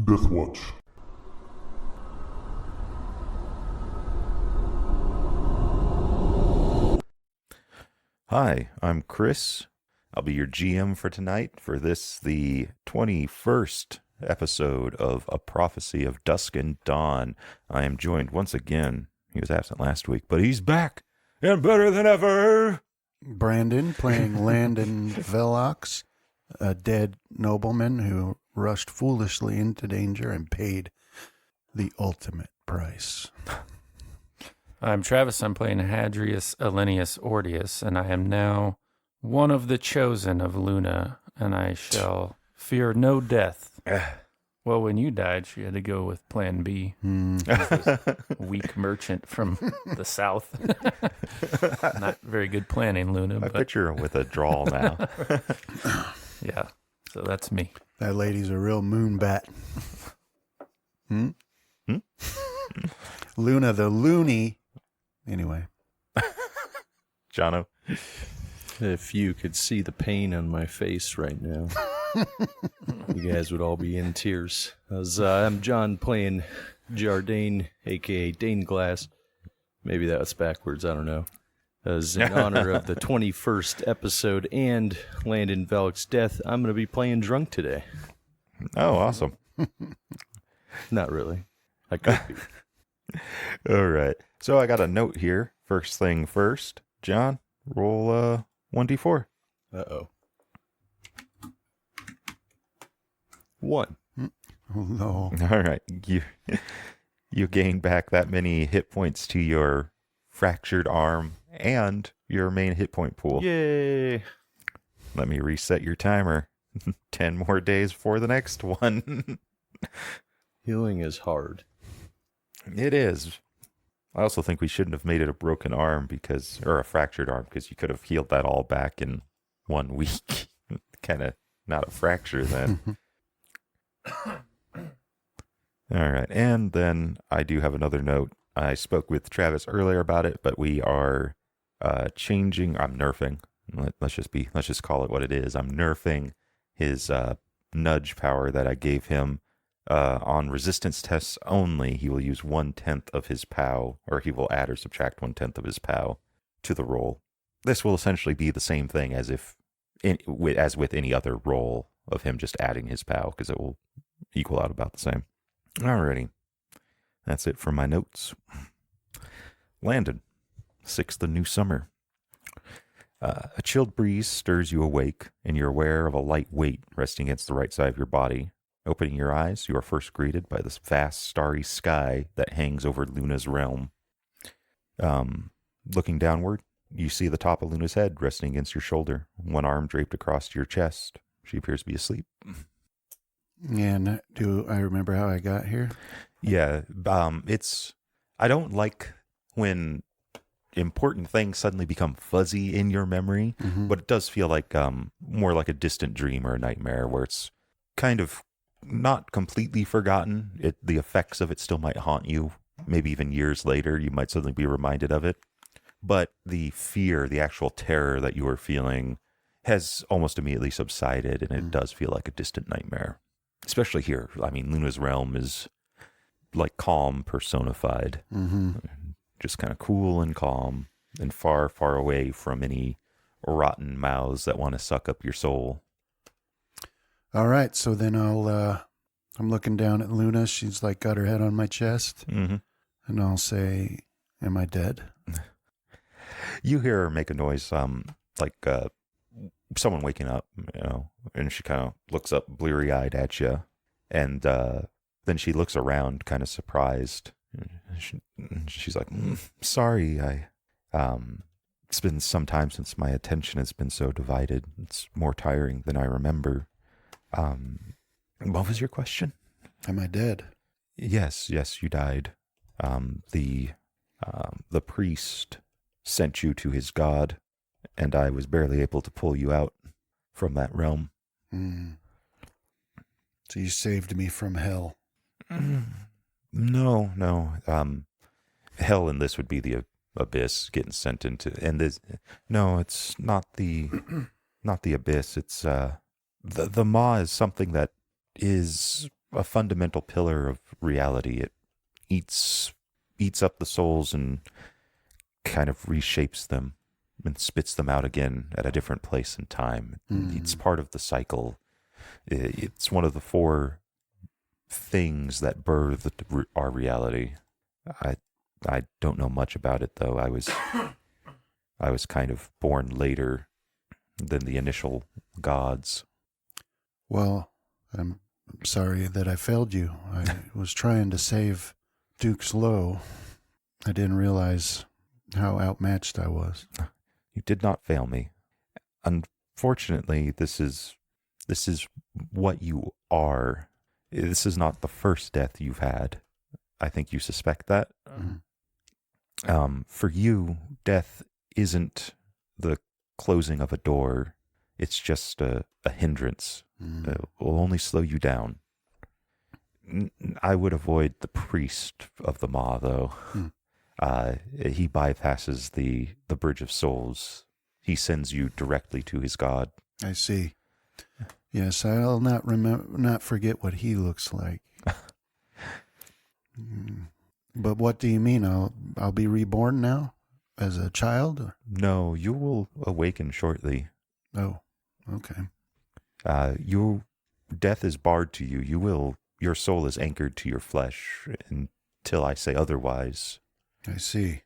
Death Watch. Hi, I'm Chris. I'll be your GM for tonight for this, the 21st episode of A Prophecy of Dusk and Dawn. I am joined once again. He was absent last week, but he's back and better than ever. Brandon playing Landon Velox, a dead nobleman who rushed foolishly into danger and paid the ultimate price. I'm Travis. I'm playing Hadrius Elenius Ordius, and I am now one of the chosen of Luna, and I shall fear no death. Well, when you died, she had to go with Plan B. Weak merchant from the south. Not very good planning, Luna. I picture him with a drawl now. Yeah, so that's me. That lady's a real moonbat. Luna the loony. Anyway. Jono. If you could see the pain on my face right now, you guys would all be in tears. I'm John playing Jardine, a.k.a. Dane Glass. Maybe that's backwards, I don't know. As in honor of the 21st episode and Landon Velox's death, I'm going to be playing drunk today. Oh, awesome. Not really. I could be. All right. So I got a note here. First thing first. John, roll 1d4. Uh-oh. 1. Oh, no. All right. You gain back that many hit points to your fractured arm and your main hit point pool. Yay! Let me reset your timer. 10 more days for the next one. Healing is hard. It is. I also think we shouldn't have made it a broken arm or a fractured arm, because you could have healed that all back in 1 week. Kind of not a fracture then. All right. And then I do have another note. I spoke with Travis earlier about it, but we are changing. I'm nerfing. Let's just call it what it is. I'm nerfing his nudge power that I gave him. On resistance tests only, he will use 1/10 of his POW, or he will add or subtract 1/10 of his POW to the roll. This will essentially be the same thing as with any other roll of him just adding his POW, because it will equal out about the same. Alrighty. That's it for my notes. Landon, 6th of New Summer. A chilled breeze stirs you awake, and you're aware of a light weight resting against the right side of your body. Opening your eyes, you are first greeted by this vast starry sky that hangs over Luna's realm. Looking downward, you see the top of Luna's head resting against your shoulder, one arm draped across your chest. She appears to be asleep. And do I remember how I got here? Yeah, I don't like when important things suddenly become fuzzy in your memory, but it does feel like more like a distant dream or a nightmare, where it's kind of not completely forgotten. The effects of it still might haunt you. Maybe even years later, you might suddenly be reminded of it. But the fear, the actual terror that you were feeling has almost immediately subsided, and it does feel like a distant nightmare. Especially here. I mean, Luna's realm is like calm personified. Just kind of cool and calm and far, far away from any rotten mouths that want to suck up your soul. All right, so then I'm looking down at Luna. She's like got her head on my chest. And I'll say, am I dead? You hear her make a noise, like someone waking up, and she kind of looks up bleary-eyed at you. And then she looks around kind of surprised. She's like, sorry, it's been some time since my attention has been so divided. It's more tiring than I remember. What was your question? Am I dead? Yes, you died. The priest sent you to his god, and I was barely able to pull you out from that realm. So you saved me from hell. No. Hell in this would be the abyss, getting sent into, and this. No, it's not the abyss. It's the maw is something that is a fundamental pillar of reality. It eats up the souls and kind of reshapes them and spits them out again at a different place and time. It's part of the cycle. It's one of the four things that birthed our reality. I don't know much about it though. I was kind of born later than the initial gods. Well, I'm sorry that I failed you. I was trying to save Duke's Low. I didn't realize how outmatched I was. You did not fail me. Unfortunately, this is what you are. This is not the first death you've had. I think you suspect that. For you, death isn't the closing of a door. It's just a hindrance. It will only slow you down. I would avoid the priest of the Maw, though. He bypasses the Bridge of Souls. He sends you directly to his god. I see. Yes, I'll not forget what he looks like. But what do you mean? I'll be reborn now as a child? No, you will awaken shortly. Oh, okay. Death is barred to you. Your soul is anchored to your flesh until I say otherwise. I see.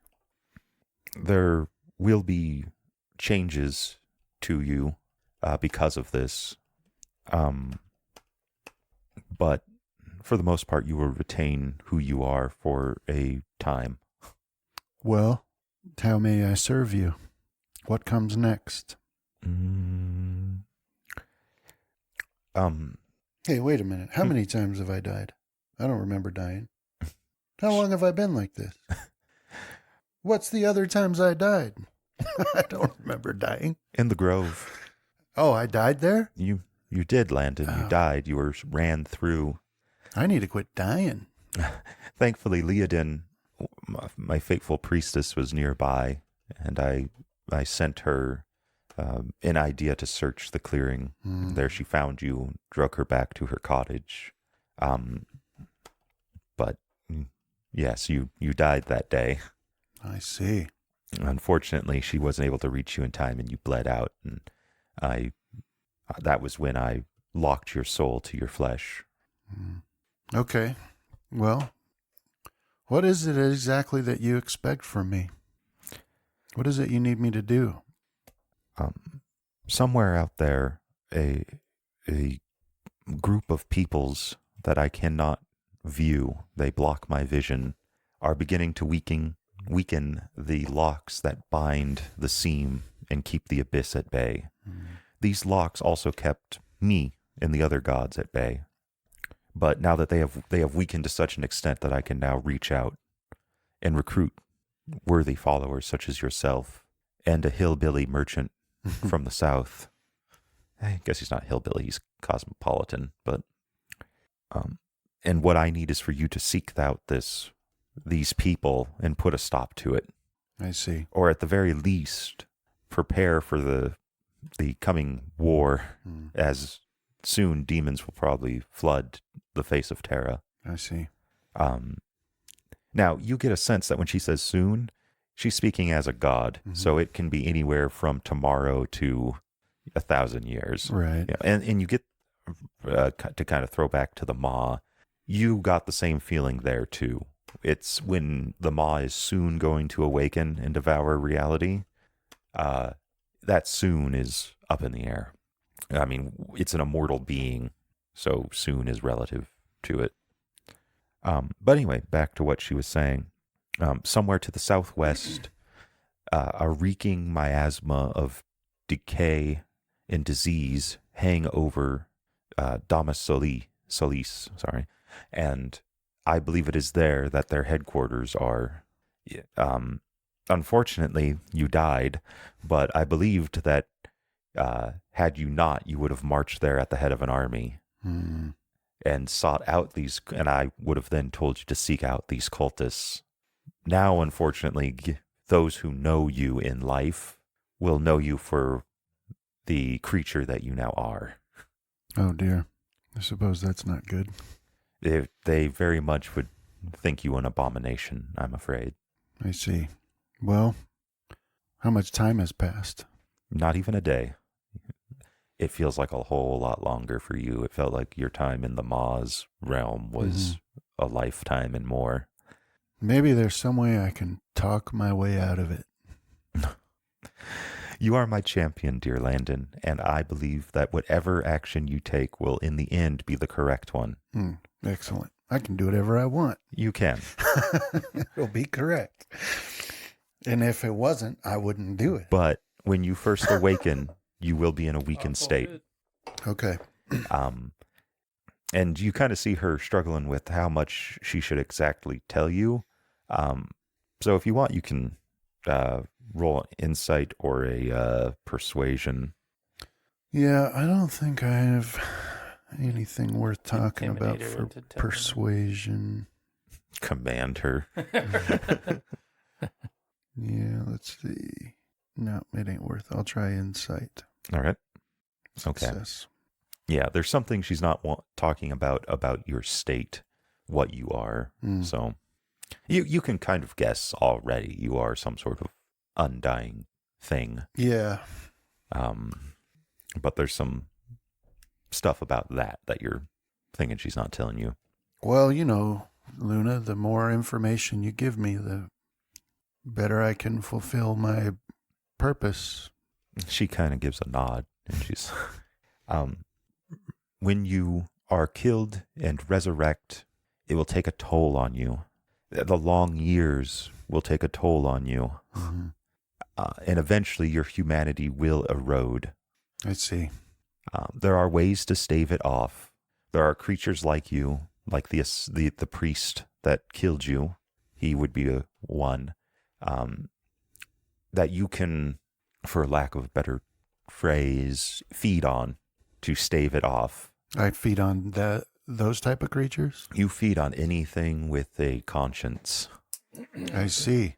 There will be changes to you because of this. But for the most part, you will retain who you are for a time. Well, how may I serve you? What comes next? Hey, wait a minute. How many times have I died? I don't remember dying. How long have I been like this? What's the other times I died? I don't remember dying. In the grove. Oh, I died there? You did, Landon. You died. You ran through. I need to quit dying. Thankfully, Leodin, my fateful priestess, was nearby, and I sent her an idea to search the clearing. There she found you and drug her back to her cottage. But yes, you died that day. I see. Unfortunately, she wasn't able to reach you in time, and you bled out. And that was when I locked your soul to your flesh. Okay. Well, what is it exactly that you expect from me? What is it you need me to do? Somewhere out there, a group of peoples that I cannot view, they block my vision, are beginning to weaken the locks that bind the seam and keep the abyss at bay. These locks also kept me and the other gods at bay. But now that they have weakened to such an extent that I can now reach out and recruit worthy followers such as yourself and a hillbilly merchant from the south. I guess he's not hillbilly, he's cosmopolitan, but and what I need is for you to seek out these people and put a stop to it. I see. Or at the very least, prepare for the coming war, as soon demons will probably flood the face of Terra. I see. Now, you get a sense that when she says soon, she's speaking as a god, so it can be anywhere from tomorrow to 1,000 years. Right. Yeah, and you get, to kind of throw back to the Maw, you got the same feeling there too. It's when the Maw is soon going to awaken and devour reality, that soon is up in the air. I mean, it's an immortal being, so soon is relative to it. But anyway, back to what she was saying. Somewhere to the southwest, a reeking miasma of decay and disease hang over Damas Solis, and I believe it is there that their headquarters are. Unfortunately, you died, but I believed that had you not, you would have marched there at the head of an army and sought out these, and I would have then told you to seek out these cultists. Now, unfortunately, those who know you in life will know you for the creature that you now are. Oh, dear. I suppose that's not good. They very much would think you an abomination, I'm afraid. I see. Well, how much time has passed? Not even a day. It feels like a whole lot longer for you. It felt like your time in the Maz realm was a lifetime and more. Maybe there's some way I can talk my way out of it. You are my champion, dear Landon, and I believe that whatever action you take will in the end be the correct one. Excellent. I can do whatever I want. You can. It'll be correct. And if it wasn't, I wouldn't do it. But when you first awaken, you will be in a weakened state. Okay. And you kind of see her struggling with how much she should exactly tell you. So if you want, you can roll an insight or a persuasion. Yeah, I don't think I have anything worth talking about Intimidate her for into telling persuasion. Command her. Yeah, let's see. No, it ain't worth. I'll try insight. All right. Okay. Success. Yeah, there's something she's not talking about your state, what you are. So you can kind of guess already. You are some sort of undying thing. Yeah. But there's some stuff about that you're thinking she's not telling you. Well, you know, Luna, the more information you give me, the better I can fulfill my purpose. She kind of gives a nod, and she's, when you are killed and resurrect, it will take a toll on you. The long years will take a toll on you. And eventually your humanity will erode. I see. There are ways to stave it off. There are creatures like you, like the priest that killed you. He would be one. That you can, for lack of a better phrase, feed on to stave it off. I feed on those type of creatures? You feed on anything with a conscience. I see.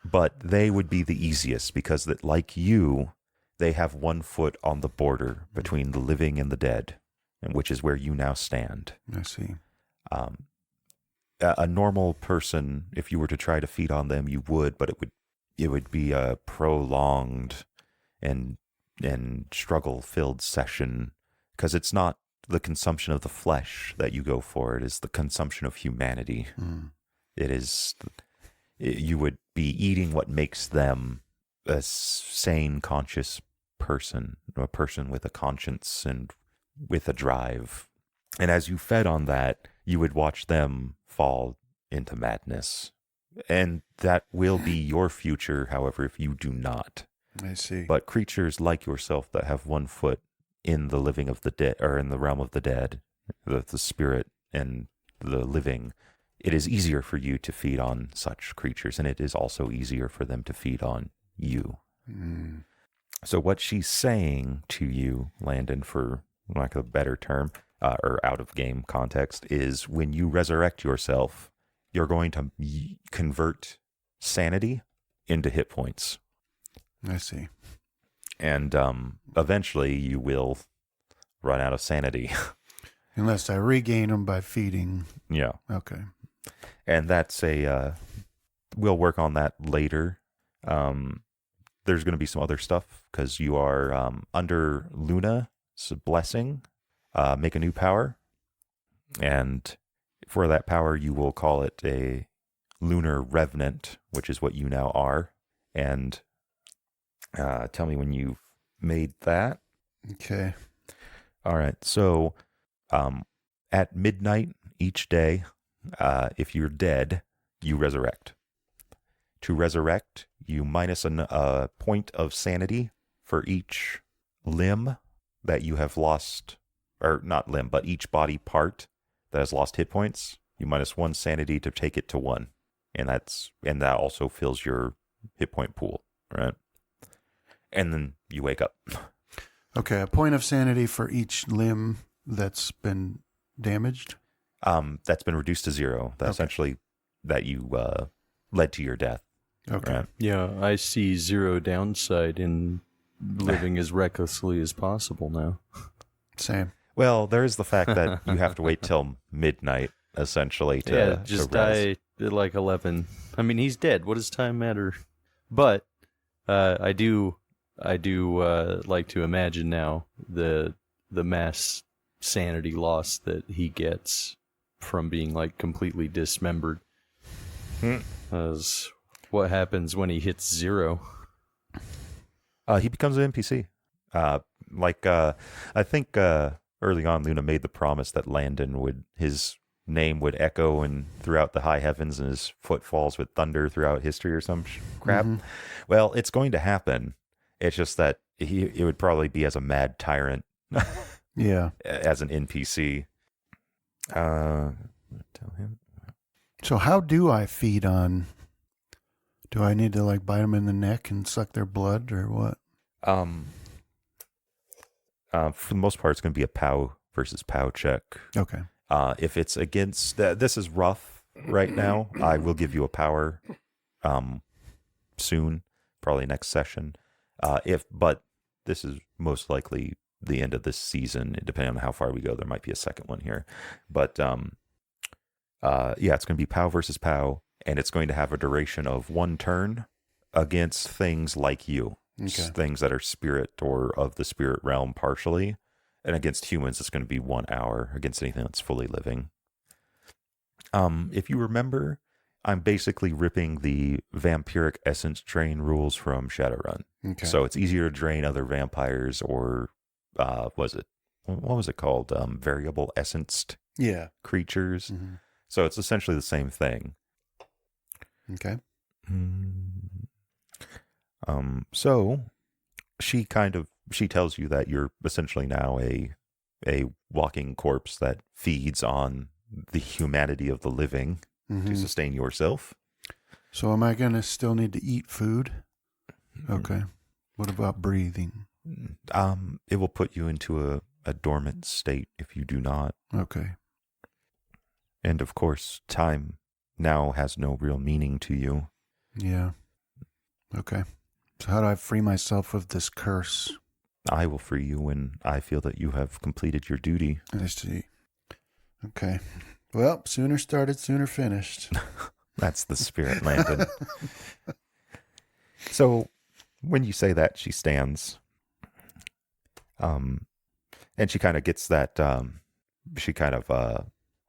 But they would be the easiest because that, like you, they have 1 foot on the border between the living and the dead, and which is where you now stand. I see. A normal person, if you were to try to feed on them, you would, but it would be a prolonged and struggle-filled session, because it's not the consumption of the flesh that you go for. It is the consumption of humanity. It is, you would be eating what makes them a sane, conscious person, a person with a conscience and with a drive. And as you fed on that, you would watch them fall into madness. And that will be your future, however, if you do not. I see. But creatures like yourself that have 1 foot in the living of the dead, or in the realm of the dead, the spirit and the living, it is easier for you to feed on such creatures, and it is also easier for them to feed on you. So what she's saying to you, Landon, for lack of a better term, or out of game context, is when you resurrect yourself, you're going to convert sanity into hit points. I see. And eventually you will run out of sanity. Unless I regain them by feeding. Yeah. Okay. And that's we'll work on that later. There's going to be some other stuff because you are under Luna's blessing. Make a new power. And for that power, you will call it a lunar revenant, which is what you now are. And tell me when you've made that. Okay. All right. So at midnight each day, if you're dead, you resurrect. To resurrect, you minus a point of sanity for each limb that you have lost, or not limb, but each body part that has lost hit points. You minus 1 sanity to take it to 1. And that also fills your hit point pool, right? And then you wake up. Okay, a point of sanity for each limb that's been damaged? That's been reduced to 0. That essentially that you led to your death. Okay. Right? Yeah, I see 0 downside in living as recklessly as possible now. Same. Well, there is the fact that you have to wait till midnight, essentially, to just to res. die at like 11. I mean, he's dead. What does time matter? But I do like to imagine now the mass sanity loss that he gets from being like completely dismembered. As what happens when he hits 0? He becomes an NPC. I think early on, Luna made the promise that his name would echo throughout the high heavens, and his footfalls would thunder throughout history or some crap. Mm-hmm. Well, it's going to happen. It's just that it would probably be as a mad tyrant, Yeah. as an NPC. Tell him. So how do I feed on? Do I need to like bite them in the neck and suck their blood or what? For the most part, it's going to be a POW versus POW check. Okay. If it's against this is rough right now. I will give you a power soon, probably next session. But this is most likely the end of this season. Depending on how far we go, there might be a second one here. But yeah, it's going to be POW versus POW, and it's going to have a duration of 1 turn against things like you. Okay. Things that are spirit or of the spirit realm partially. And against humans, it's going to be 1 hour against anything that's fully living. If you remember, I'm basically ripping the vampiric essence drain rules from Shadowrun. Okay. So it's easier to drain other vampires or, what was it called? Variable essenced Yeah. creatures. Mm-hmm. So it's essentially the same thing. Okay. So she tells you that you're essentially now a walking corpse that feeds on the humanity of the living Mm-hmm. to sustain yourself. So am I going to still need to eat food? Okay. What about breathing? It will put you into a dormant state if you do not. Okay. And of course, time now has no real meaning to you. Yeah. Okay. So how do I free myself of this curse? I will free you when I feel that you have completed your duty. I see. Okay. Well, sooner started, sooner finished. That's the spirit, Landon. So when you say that, she stands. And she kind of gets that,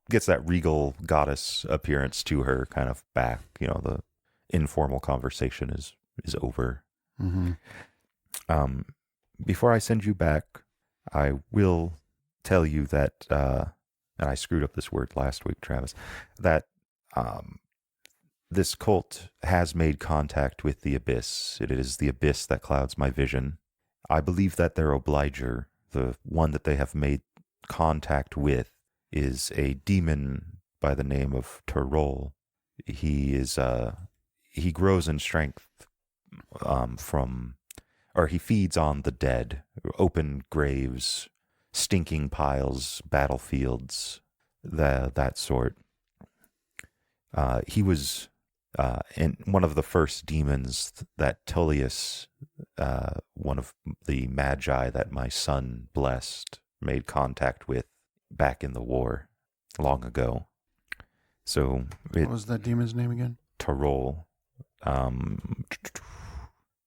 gets that regal goddess appearance to her kind of back. You know, the informal conversation is over. Mm-hmm. Before I send you back, I will tell you that, and I screwed up this word last week, Travis, that this cult has made contact with the Abyss. It is the Abyss that clouds my vision. I believe that their obliger, the one that they have made contact with, is a demon by the name of Terol. He grows in strength he feeds on the dead, open graves, stinking piles, battlefields, that sort. He was in one of the first demons that Tullius, one of the magi that my son blessed, made contact with back in the war long ago. So What was that demon's name again? Terol.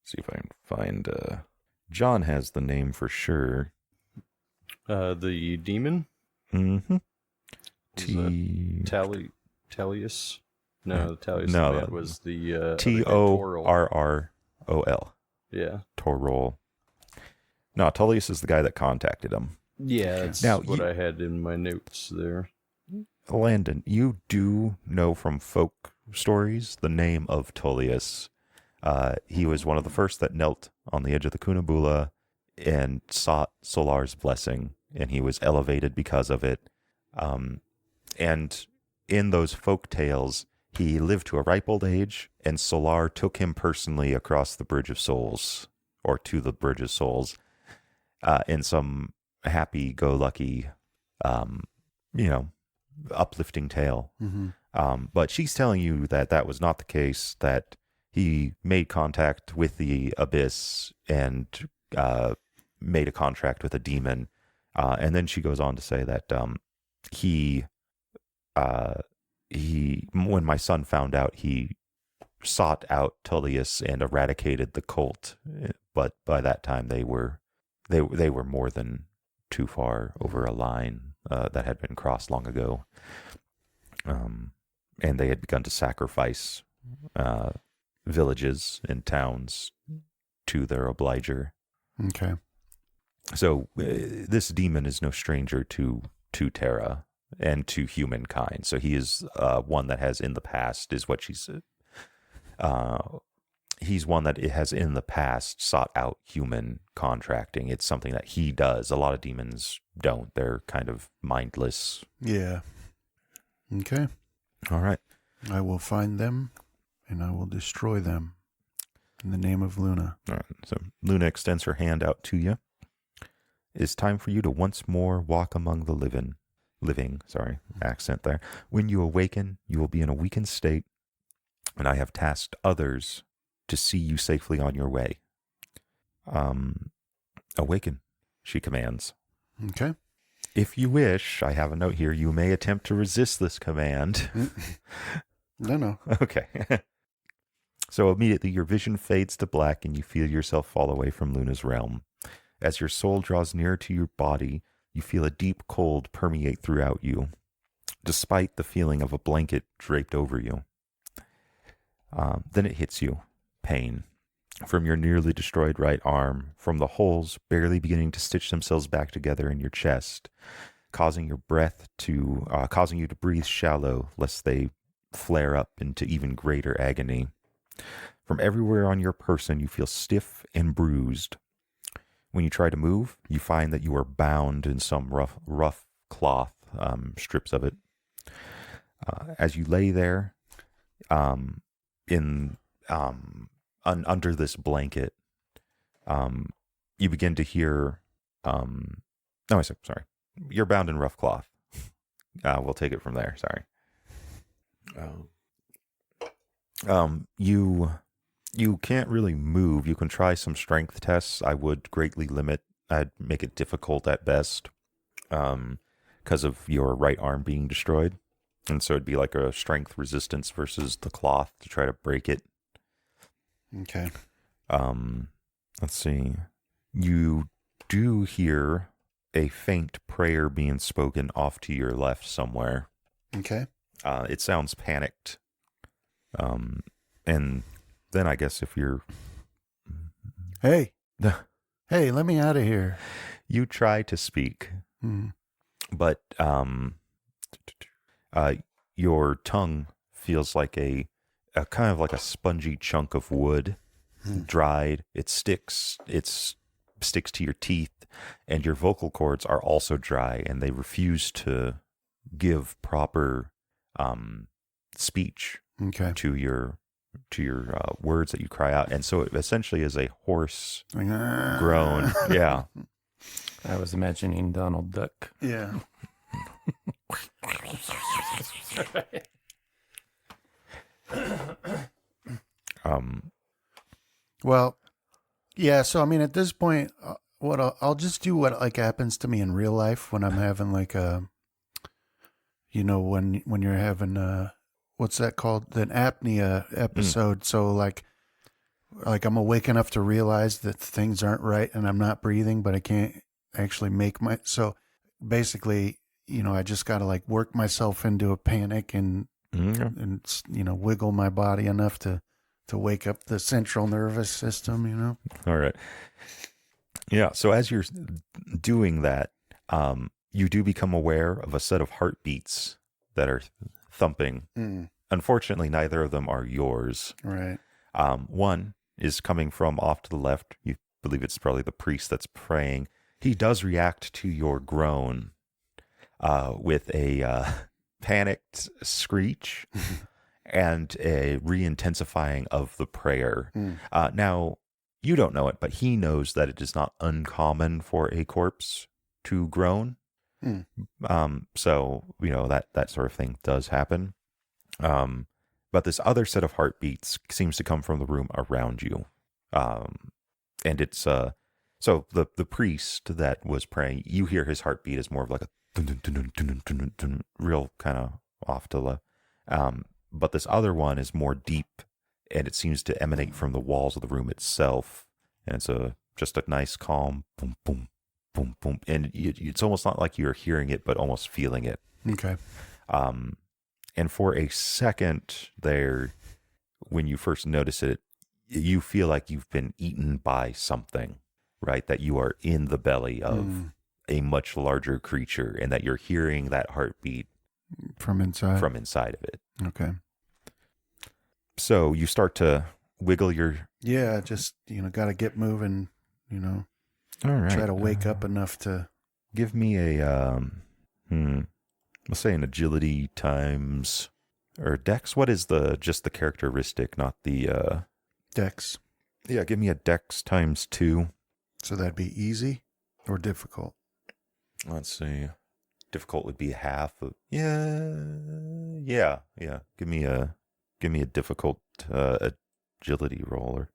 See if I can find. John has the name for sure. The demon? Mm-hmm. Tellius? No, Tellius No, man was the Torrol. Yeah. Torrol. No, Tullius is the guy that contacted him. Yeah, that's Now, what I had in my notes there. Landon, you do know from folk stories the name of Tullius. He was one of the first that knelt on the edge of the Cunabula and sought Solar's blessing, and he was elevated because of it. And in those folk tales, he lived to a ripe old age, and Solar took him personally across the Bridge of Souls, or to the Bridge of Souls, in some happy-go-lucky, uplifting tale. Mm-hmm. But she's telling you that was not the case, that he made contact with the Abyss and made a contract with a demon And then she goes on to say that he, when my son found out, he sought out Tullius and eradicated the cult. But by that time, they were more than too far over a line that had been crossed long ago. And they had begun to sacrifice villages and towns to their obliger. Okay. So this demon is no stranger to Terra and to humankind. So he is one that has in the past, is what she said. He's one that it has in the past sought out human contracting. It's something that he does. A lot of demons don't. They're kind of mindless. Yeah. Okay. All right. I will find them and I will destroy them in the name of Luna. All right. So Luna extends her hand out to you. It's time for you to once more walk among the living, accent there. When you awaken, you will be in a weakened state, and I have tasked others to see you safely on your way. Awaken, she commands. Okay. If you wish, I have a note here, you may attempt to resist this command. No. Okay. So immediately your vision fades to black and you feel yourself fall away from Luna's realm. As your soul draws nearer to your body, you feel a deep cold permeate throughout you, despite the feeling of a blanket draped over you. Then it hits you. Pain. From your nearly destroyed right arm, from the holes barely beginning to stitch themselves back together in your chest, causing you to breathe shallow, lest they flare up into even greater agony. From everywhere on your person, you feel stiff and bruised. When you try to move, you find that you are bound in some rough cloth, strips of it. As you lay there, under this blanket, you begin to hear. Sorry. You're bound in rough cloth. We'll take it from there. Sorry. You can't really move. You can try some strength tests. I'd make it difficult at best, because of your right arm being destroyed. And so it'd be like a strength resistance versus the cloth to try to break it. Okay. Let's see. You do hear a faint prayer being spoken off to your left somewhere. Okay. It sounds panicked. And then I guess if you're... Hey, let me out of here. You try to speak, but your tongue feels like a kind of like a spongy chunk of wood, dried. It sticks to your teeth, and your vocal cords are also dry, and they refuse to give proper speech to your words that you cry out. And so it essentially is a hoarse groan. Yeah. I was imagining Donald Duck. Yeah. Well, yeah. So I mean, at this point, what I'll just do what like happens to me in real life when I'm having like when you're having what's that called? An apnea episode. So like I'm awake enough to realize that things aren't right and I'm not breathing, but I can't actually so basically, I just got to like work myself into a panic and wiggle my body enough to wake up the central nervous system, All right. Yeah. So as you're doing that, you do become aware of a set of heartbeats that are thumping. Unfortunately, neither of them are yours. Right. One is coming from off to the left. You believe it's probably the priest that's praying. He does react to your groan with a panicked screech and a re-intensifying of the prayer. Now, you don't know it, but he knows that it is not uncommon for a corpse to groan. So, that sort of thing does happen. But this other set of heartbeats seems to come from the room around you. And it's So the priest that was praying, you hear his heartbeat is more of like a dun, dun, dun, dun, dun, dun, dun, dun, real kind of off to the. But this other one is more deep, and it seems to emanate from the walls of the room itself. And it's just a nice calm boom, boom, boom, boom, and it's almost not like you're hearing it, but almost feeling it. Okay. And for a second there, when you first notice it, you feel like you've been eaten by something, right? That you are in the belly of a much larger creature, and that you're hearing that heartbeat from inside of it. Okay. So you start to wiggle your... Yeah, just, got to get moving, All right. try to wake up enough to... Give me a, let's say an agility times, or dex. What is just the characteristic, not the... Dex. Yeah, give me a dex times 2. So that'd be easy or difficult? Let's see. Difficult would be half of... Yeah. Give me a difficult agility roller.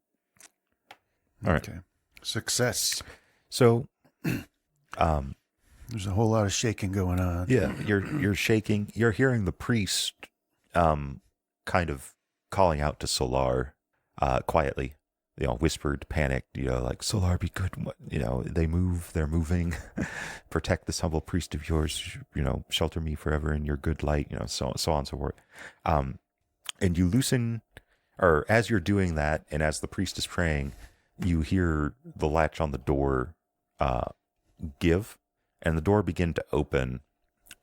All right. Okay. Success. So, There's a whole lot of shaking going on. yeah, you're shaking. You're hearing the priest kind of calling out to Solar quietly, whispered, panicked, like, Solar, be good. They're moving. Protect this humble priest of yours, shelter me forever in your good light, so on and so forth. And you loosen, or as you're doing that, and as the priest is praying, you hear the latch on the door give, and the door begin to open,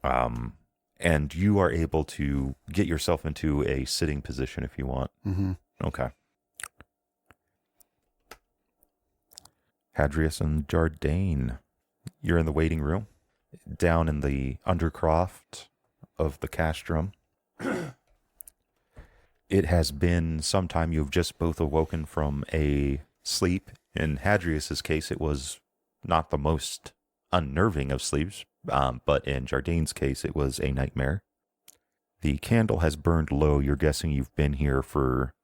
and you are able to get yourself into a sitting position if you want. Mm-hmm. Okay. Hadrius and Jardane, you're in the waiting room, down in the undercroft of the castrum. It has been some time. You've just both awoken from a sleep. In Hadrius's case, it was not the most unnerving of sleeps, but in Jardane's case, it was a nightmare. The candle has burned low. You're guessing you've been here for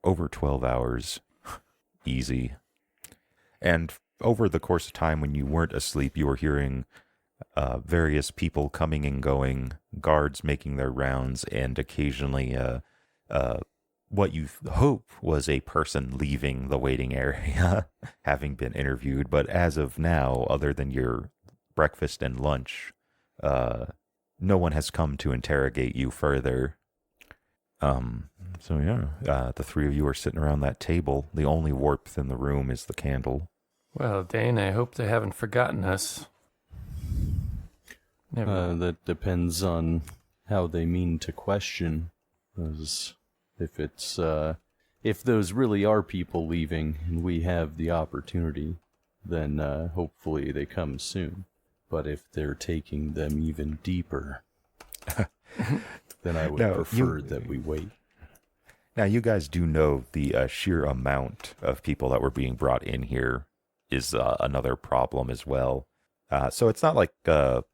over 12 hours. Easy. And over the course of time when you weren't asleep, you were hearing various people coming and going, guards making their rounds, and occasionally what you hope was a person leaving the waiting area, having been interviewed. But as of now, other than your breakfast and lunch, no one has come to interrogate you further. The three of you are sitting around that table. The only warmth in the room is the candle. Well, Dane, I hope they haven't forgotten us. Never. That depends on how they mean to question. As if those really are people leaving and we have the opportunity, then hopefully they come soon. But if they're taking them even deeper, then I would prefer that we wait. Now, you guys do know the sheer amount of people that were being brought in here is another problem as well. So it's not like, what's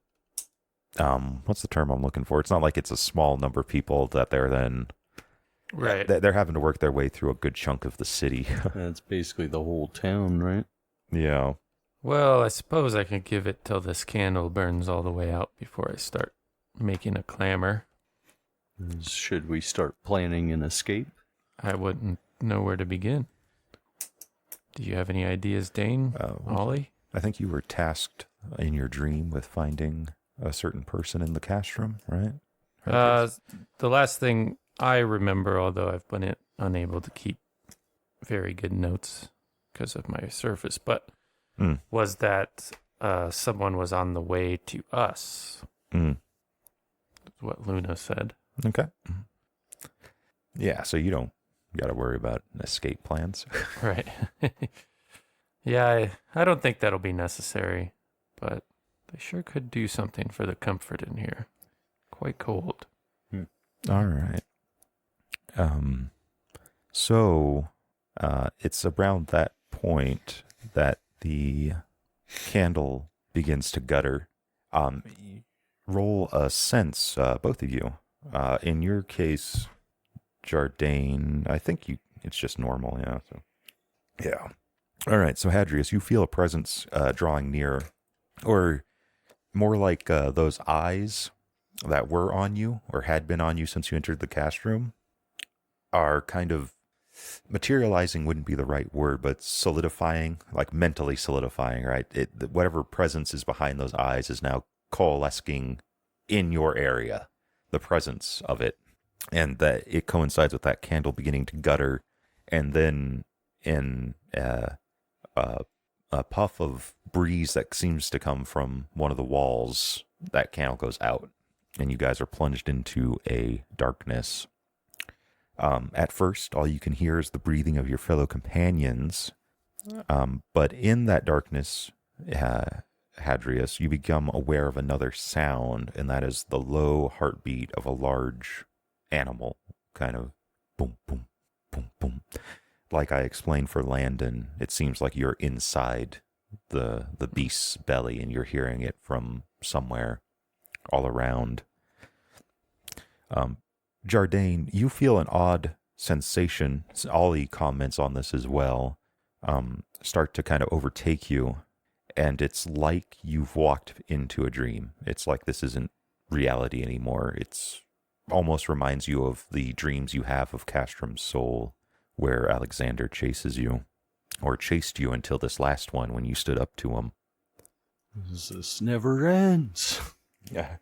the term I'm looking for? It's not like it's a small number of people that they're then... Right. They're having to work their way through a good chunk of the city. That's basically the whole town, right? Yeah. Well, I suppose I could give it till this candle burns all the way out before I start making a clamor. Should we start planning an escape? I wouldn't know where to begin. Do you have any ideas, Dane? Ollie? I think you were tasked in your dream with finding a certain person in the castrum, right? The last thing I remember, although I've been unable to keep very good notes because of my surface, but was that someone was on the way to us. That's what Luna said. Okay. Yeah, so you don't got to worry about escape plans. Right. Yeah, I don't think that'll be necessary, but they sure could do something for the comfort in here. Quite cold. All right. So it's around that point that the candle begins to gutter. Roll a sense, both of you. In your case, Jardane, I think it's just normal, yeah. So, yeah. All right, so Hadrius, you feel a presence drawing near, or more like those eyes that were on you or had been on you since you entered the cast room are kind of materializing, wouldn't be the right word, but solidifying, like mentally solidifying, right? Whatever presence is behind those eyes is now coalescing in your area, the presence of it. And that it coincides with that candle beginning to gutter, and then in a puff of breeze that seems to come from one of the walls, that candle goes out, and you guys are plunged into a darkness. At first, all you can hear is the breathing of your fellow companions, but in that darkness, Hadrius, you become aware of another sound, and that is the low heartbeat of a large animal, kind of boom, boom, boom, boom. Like I explained for Landon, it seems like you're inside the beast's belly, and you're hearing it from somewhere all around. Jardine, you feel an odd sensation. Ollie comments on this as well. Start to kind of overtake you, and it's like you've walked into a dream. It's like this isn't reality anymore. It's almost reminds you of the dreams you have of Castrum's soul, where Alexander chases you, or chased you until this last one when you stood up to him. This never ends. Yeah.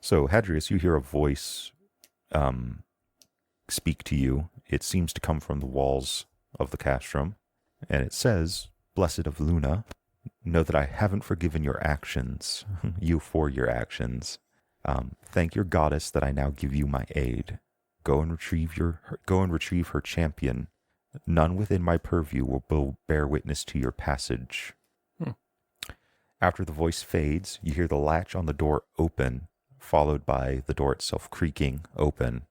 So, Hadrius, you hear a voice speak to you. It seems to come from the walls of the castrum, and it says, "Blessed of Luna, know that I haven't forgiven your actions, you for your actions. Thank your goddess that I now give you my aid. Go and retrieve her champion. None within my purview will bear witness to your passage." After the voice fades, you hear the latch on the door open, followed by the door itself creaking open.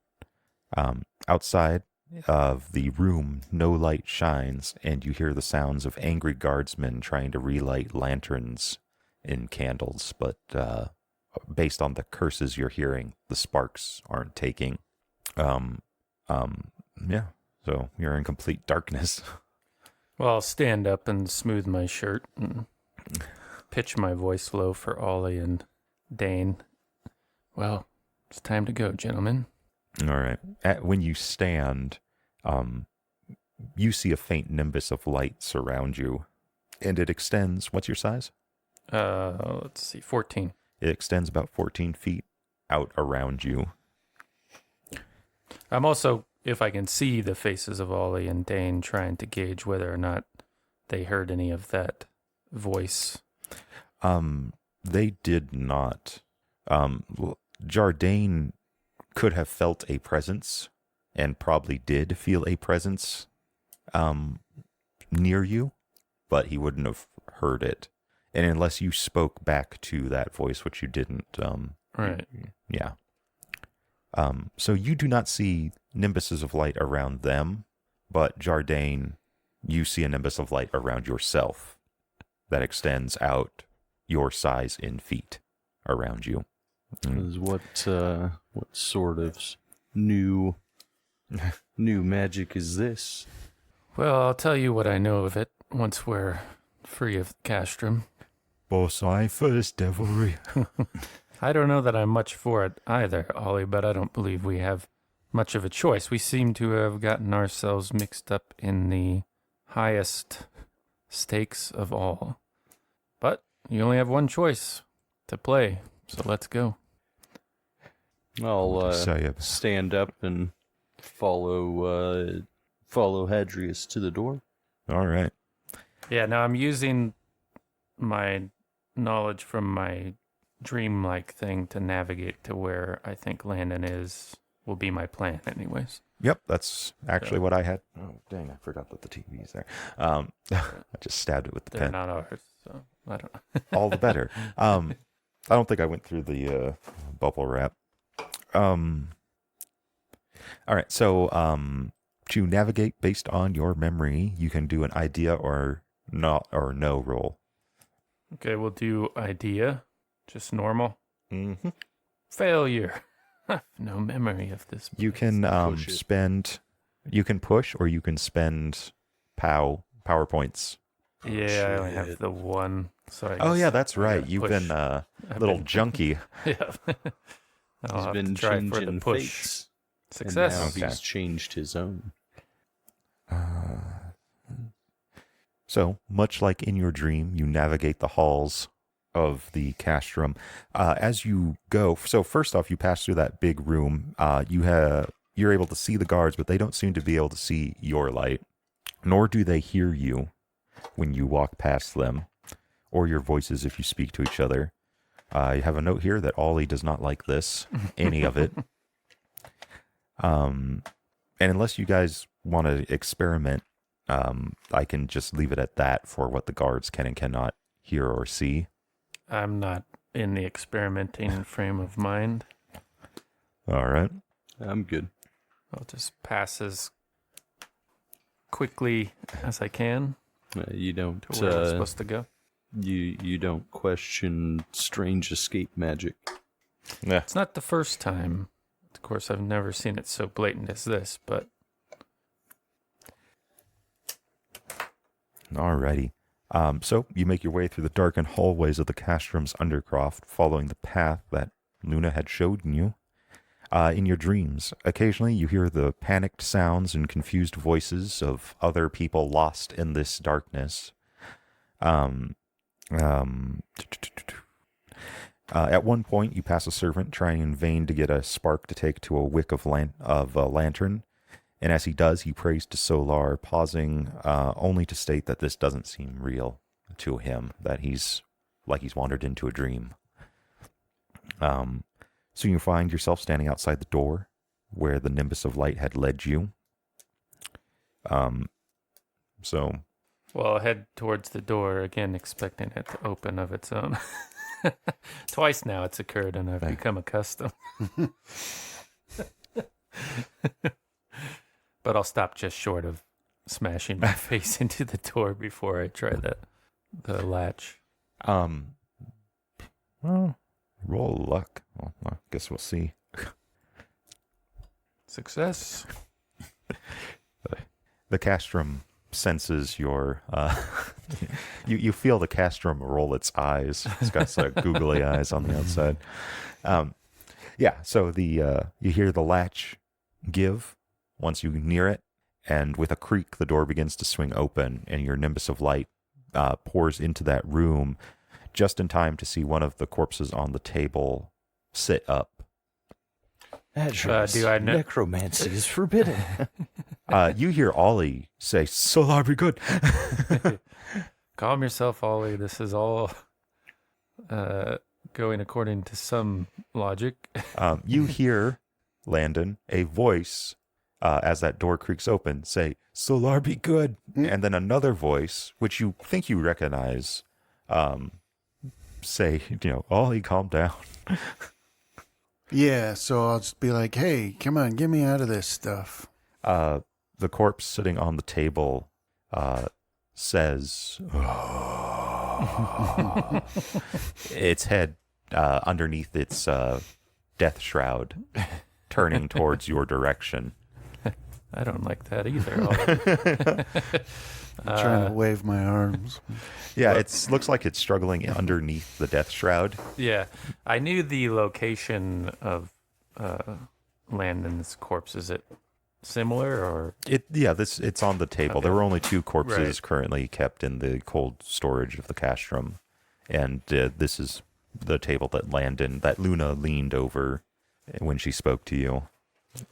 Outside of the room, no light shines, and you hear the sounds of angry guardsmen trying to relight lanterns in candles, but based on the curses you're hearing, the sparks aren't taking. Yeah, so you're in complete darkness. Well, I'll stand up and smooth my shirt and pitch my voice low for Ollie and Dane. Well, it's time to go, gentlemen. All right. When you stand, you see a faint nimbus of light surround you, and it extends. What's your size? Let's see, 14. It extends about 14 feet out around you. I'm also, if I can see the faces of Ollie and Dane, trying to gauge whether or not they heard any of that voice. They did not. Jardine could have felt a presence, and probably did feel a presence near you, but he wouldn't have heard it. And unless you spoke back to that voice, which you didn't. Right. Yeah. So you do not see nimbuses of light around them, but Jardine, you see a nimbus of light around yourself that extends out your size in feet around you. What sort of new magic is this? Well, I'll tell you what I know of it once we're free of Castrum. Bosiphus devilry. I don't know that I'm much for it either, Ollie, but I don't believe we have much of a choice. We seem to have gotten ourselves mixed up in the highest stakes of all. But you only have one choice to play, so let's go. I'll stand up and follow Hadrius to the door. All right. Yeah, now I'm using my knowledge from my dreamlike thing to navigate to where I think Landon will be my plan anyways. Yep, that's actually what I had. Oh, dang, I forgot that the TV's there. I just stabbed it with the They're pen. not ours, so I don't know. All the better. I don't think I went through the bubble wrap. All right, so to navigate based on your memory, you can do an idea or not or no roll. Okay, we'll do idea, just normal. Mm-hmm. Failure. No memory of this. You can spend You can push or you can spend PowerPoints. Yeah, I only have the one. So I Oh, guess yeah, that's I right. gotta You've push. been a I've little been- junkie. Yeah. I'll He's have been to try for the changing push. fates. Success. And now Okay. he's changed his own. So, much like in your dream, you navigate the halls of the castrum. As you go, so first off, you pass through that big room. You're able to see the guards, but they don't seem to be able to see your light, nor do they hear you when you walk past them, or your voices if you speak to each other. I have a note here that Ollie does not like this, any of it. And unless you guys want to experiment, I can just leave it at that for what the guards can and cannot hear or see. I'm not in the experimenting frame of mind. All right. I'm good. I'll just pass as quickly as I can You don't. to where I'm supposed to go. You don't question strange escape magic. Yeah. It's not the first time. Of course, I've never seen it so blatant as this, but Alrighty. So you make your way through the darkened hallways of the castrum's undercroft, following the path that Luna had showed you. In your dreams, occasionally you hear the panicked sounds and confused voices of other people lost in this darkness. At one point, you pass a servant trying in vain to get a spark to take to a wick of a lantern, and as he does, he prays to Solar, pausing only to state that this doesn't seem real to him, that he's wandered into a dream. So you find yourself standing outside the door where the nimbus of light had led you. So well, I'll head towards the door again, expecting it to open of its own. Twice now it's occurred, and I've become accustomed. But I'll stop just short of smashing my face into the door before I try the latch. well, roll luck. Well, I guess we'll see. Success. The castrum senses your you feel the castrum roll its eyes. It's got some googly eyes on the outside. So you hear the latch give once you near it, and with a creak the door begins to swing open, and your nimbus of light pours into that room just in time to see one of the corpses on the table sit up. Do I know? Necromancy is forbidden. You hear Ollie say, "Solar, be good." Calm yourself, Ollie. This is all going according to some logic. You hear, Landon, a voice as that door creaks open say, "Solar, be good." And then another voice, which you think you recognize, say, "Ollie, calm down." Yeah, so I'll just be like, hey, come on, get me out of this stuff. The corpse sitting on the table says, its head underneath its death shroud, turning towards your direction. I don't like that either. Ollie. I'm trying to wave my arms. Yeah, it looks like it's struggling underneath the death shroud. Yeah, I knew the location of Landon's corpse. Is it similar or? It's on the table. Okay. There were only 2 corpses Right. currently kept in the cold storage of the castrum, and this is the table that Luna leaned over when she spoke to you.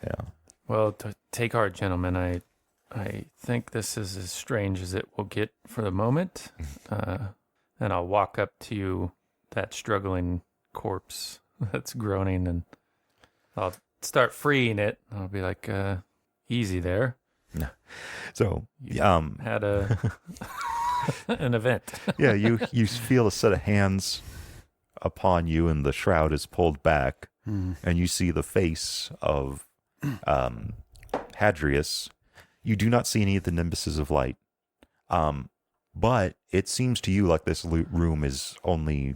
Yeah. Well, take heart, gentlemen. I think this is as strange as it will get for the moment. And I'll walk up to that struggling corpse that's groaning, and I'll start freeing it. I'll be like, easy there. So, Had an event. yeah, you feel a set of hands upon you, and the shroud is pulled back, and you see the face of Hadrius. You do not see any of the nimbuses of light, but it seems to you like this room is only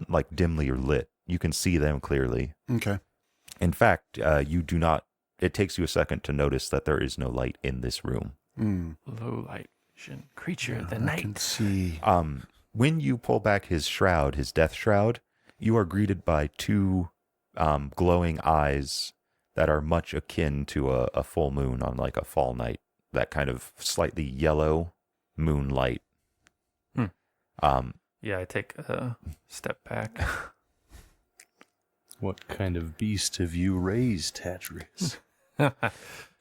like dimly lit. You can see them clearly. Okay. In fact, you do not it takes you a second to notice that there is no light in this room. Low light vision creature of the I night. can see. When you pull back his shroud, his death shroud, you are greeted by two glowing eyes that are much akin to a full moon on like a fall night. That kind of slightly yellow moonlight. Yeah, I take a step back. What kind of beast have you raised, Hadrius?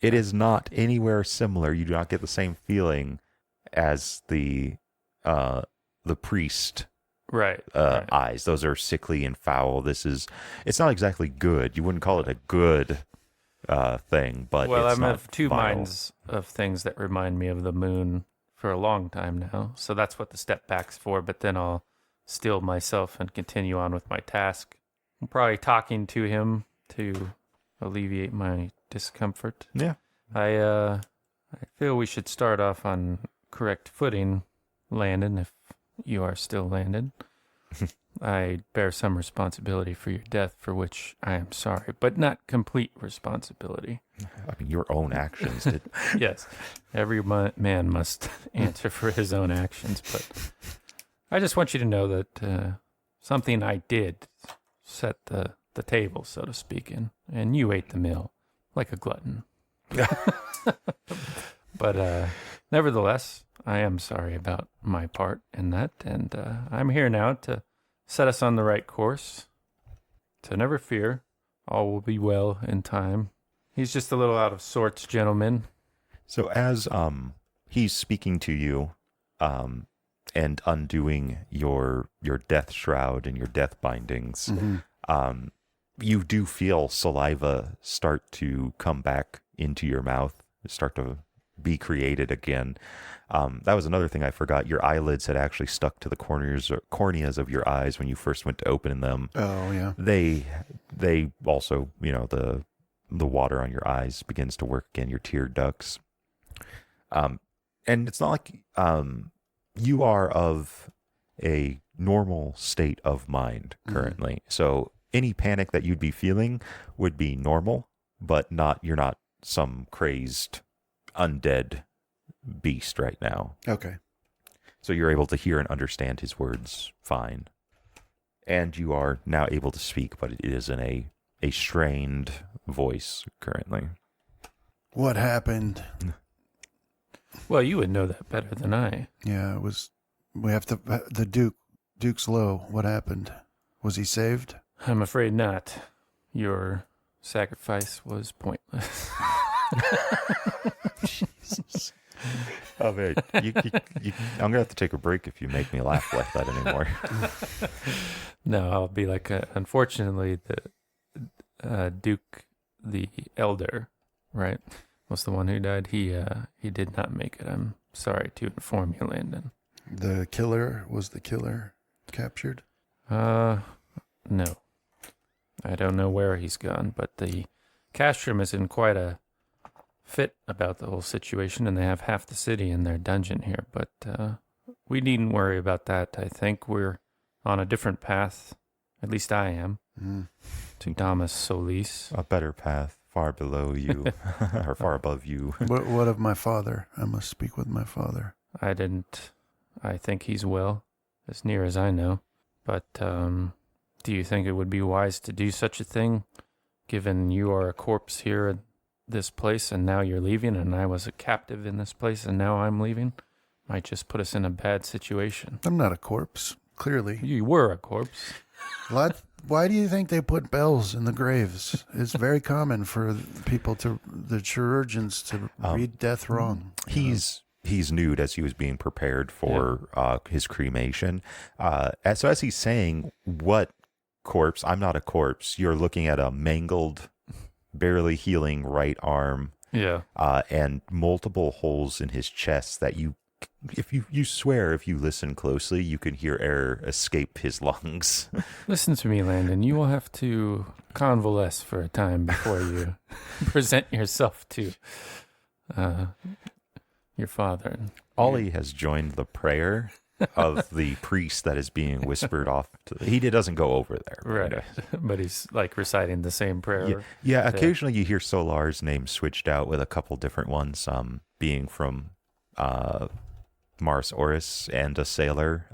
It is not anywhere similar. You do not get the same feeling as the priest Right. eyes. Those are sickly and foul. It's not exactly good. You wouldn't call it a good thing, but Well, it's I'm not of two vile. minds of things that remind me of the moon for a long time now. So that's what the step back's for, but then I'll steel myself and continue on with my task. I'm probably talking to him to alleviate my discomfort. Yeah. I feel we should start off on correct footing, Landon, if you are still Landon. I bear some responsibility for your death, for which I am sorry, but not complete responsibility. I mean, your own actions did. Yes, every man must answer for his own actions, but I just want you to know that something I did set the table, so to speak, and you ate the meal like a glutton. But nevertheless, I am sorry about my part in that, and I'm here now to set us on the right course. So never fear, all will be well in time. He's just a little out of sorts, gentlemen. So as he's speaking to you, and undoing your death shroud and your death bindings, you do feel saliva start to come back into your mouth, start to be created again. That was another thing I forgot. Your eyelids had actually stuck to the corneas of your eyes when you first went to open them. Oh, yeah. They also, the water on your eyes begins to work again, your tear ducts. And it's not like you are of a normal state of mind currently. So any panic that you'd be feeling would be normal, but you're not some crazed undead beast right now. Okay. So you're able to hear and understand his words fine. And you are now able to speak, but it is in a strained voice currently. What happened? Well, you would know that better than I. Yeah, it was. We have to. The Duke's low. What happened? Was he saved? I'm afraid not. Your sacrifice was pointless. Jesus. Oh man, I'm gonna have to take a break if you make me laugh like that anymore. No, I'll be like, unfortunately, the Duke the Elder, right, was the one who died. He did not make it. I'm sorry to inform you, Landon. The killer was the killer captured? No. I don't know where he's gone, but the castrum is in quite a fit about the whole situation, and they have half the city in their dungeon here, but we needn't worry about that. I think we're on a different path, at least I am, to Damas Solis. A better path, far below you, or far above you. What of my father? I must speak with my father. I think he's well, as near as I know, but do you think it would be wise to do such a thing, given you are a corpse here at this place, and now you're leaving, and I was a captive in this place, and now I'm leaving? Might just put us in a bad situation. I'm not a corpse, clearly. You were a corpse. Why do you think they put bells in the graves? It's very common for the chirurgeons to read death wrong. He's nude as he was being prepared for his cremation. So as he's saying, what corpse? I'm not a corpse. You're looking at a mangled, barely healing right arm. Yeah. And multiple holes in his chest that you swear, if you listen closely, you can hear air escape his lungs. Listen to me, Landon. You will have to convalesce for a time before you present yourself to your father. Ollie has joined the prayer of the priest that is being whispered off. He doesn't go over there. Right. But he's like reciting the same prayer. Yeah. Occasionally you hear Solar's name switched out with a couple different ones, being from Mars Oris and a sailor.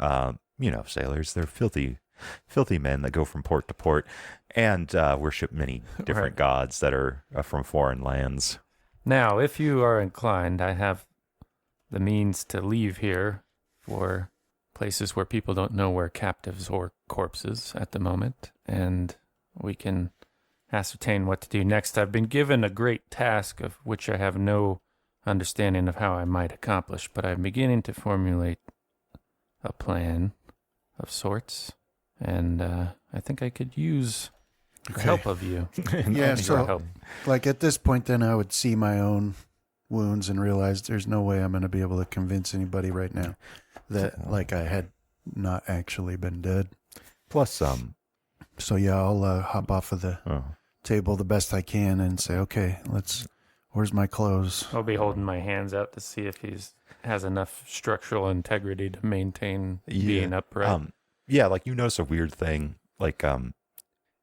Sailors, they're filthy men that go from port to port and worship many different gods that are from foreign lands. Now, if you are inclined, I have the means to leave here for places where people don't know we're captives or corpses at the moment, and we can ascertain what to do next. I've been given a great task of which I have no understanding of how I might accomplish, but I'm beginning to formulate a plan of sorts, and I think I could use the help of you. Yeah, so help. like at this point then I would see my own wounds and realize there's no way I'm going to be able to convince anybody right now that like I had not actually been dead. Plus, So yeah, I'll hop off of the table the best I can and say, okay, where's my clothes? I'll be holding my hands out to see if has enough structural integrity to maintain being upright. Like you notice a weird thing, like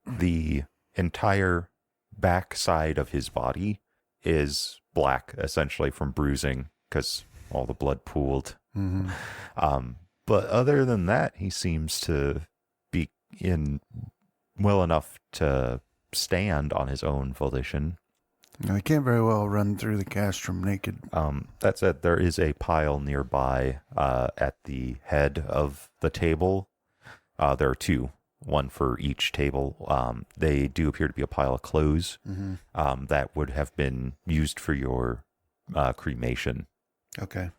the entire back side of his body is black, essentially from bruising because all the blood pooled. Mm-hmm. But other than that, he seems to be in well enough to stand on his own volition. I can't very well run through the castrum naked. That said, there is a pile nearby at the head of the table. There are two, one for each table. They do appear to be a pile of clothes that would have been used for your cremation. Okay.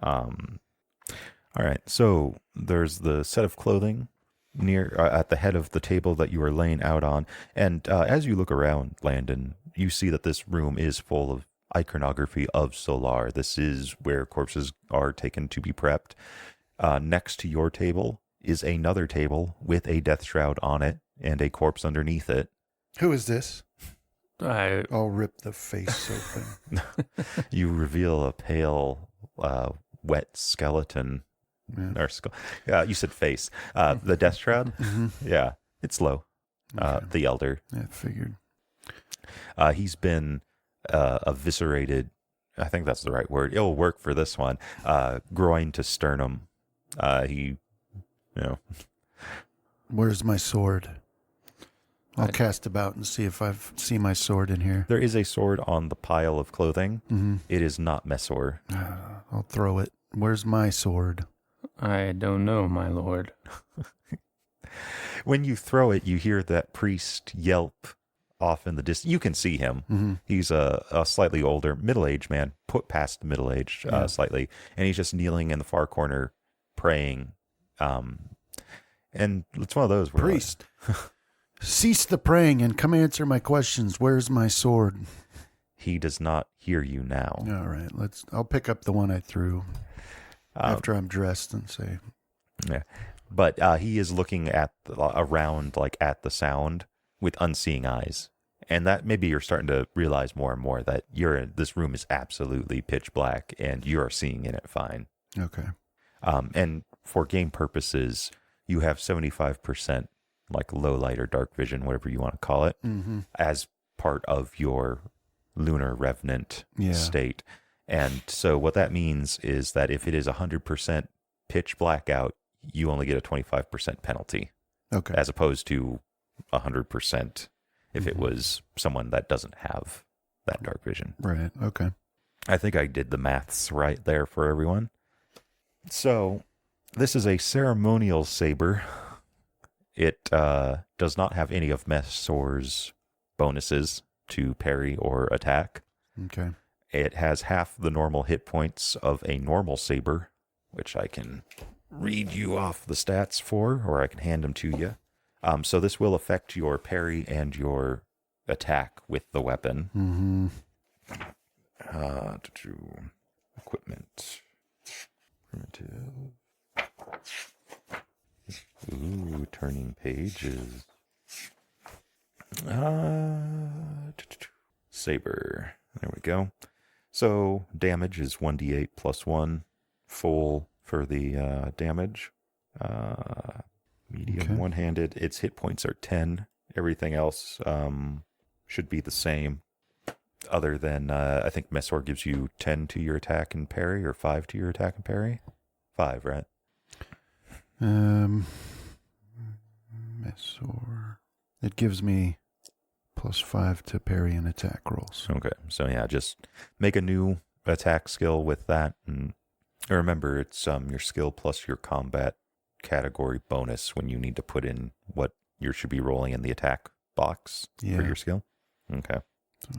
All right, so there's the set of clothing near at the head of the table that you are laying out on, and as you look around, Landon, you see that this room is full of iconography of Solar. This is where corpses are taken to be prepped. Next to your table is another table with a death shroud on it and a corpse underneath it. Who is this? I'll rip the face open. You reveal a pale, wet skeleton. Yeah. Or you said face. The death shroud? Yeah, it's low. The elder. Yeah, figured. He's been eviscerated. I think that's the right word. It'll work for this one. Groin to sternum. Where's my sword? I'll cast about and see if I see my sword in here. There is a sword on the pile of clothing. Mm-hmm. It is not Mesor. I'll throw it. Where's my sword? I don't know, my lord. When you throw it, you hear that priest yelp off in the distance. You can see him. Mm-hmm. He's a slightly older, middle-aged man, put past middle-aged slightly, and he's just kneeling in the far corner praying. And it's one of those where priest, cease the praying and come answer my questions. Where's my sword? He does not hear you now. All right, I'll pick up the one I threw after I'm dressed and say. Yeah, but he is looking around like at the sound with unseeing eyes, and that maybe you're starting to realize more and more that this room is absolutely pitch black, and you are seeing in it fine. Okay. And for game purposes, you have 75% like low light or dark vision, whatever you want to call it, as part of your lunar revenant state. And so what that means is that if it is 100% pitch black out, you only get a 25% penalty. Okay. As opposed to 100% if it was someone that doesn't have that dark vision. Right. Okay. I think I did the maths right there for everyone. So this is a ceremonial saber. It does not have any of Mesor's bonuses to parry or attack. Okay. It has half the normal hit points of a normal saber, which I can read you off the stats for, or I can hand them to you. So this will affect your parry and your attack with the weapon. Equipment. Primitive. Ooh, turning pages. Saber. There we go. So damage is 1d8 plus 1. Full for the damage. Medium Okay. one-handed. Its hit points are 10. Everything else should be the same. Other than, I think Mesor gives you 10 to your attack and parry, or 5 to your attack and parry? 5, right? Mesor. It gives me +5 to parry and attack rolls. Okay, so yeah, just make a new attack skill with that. And remember, it's your skill plus your combat category bonus when you need to put in what you should be rolling in the attack box for Yeah. your skill. Okay. So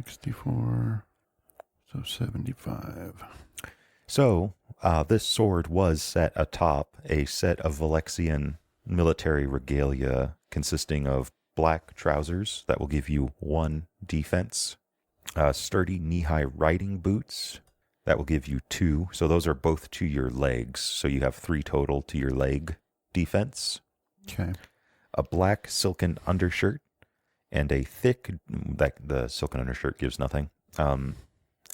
64. So 75. So, this sword was set atop a set of Valexian military regalia consisting of black trousers that will give you 1 defense, sturdy knee-high riding boots that will give you 2. So those are both to your legs. So you have 3 total to your leg defense. Okay. A black silken undershirt and a thick, that the silken undershirt gives nothing.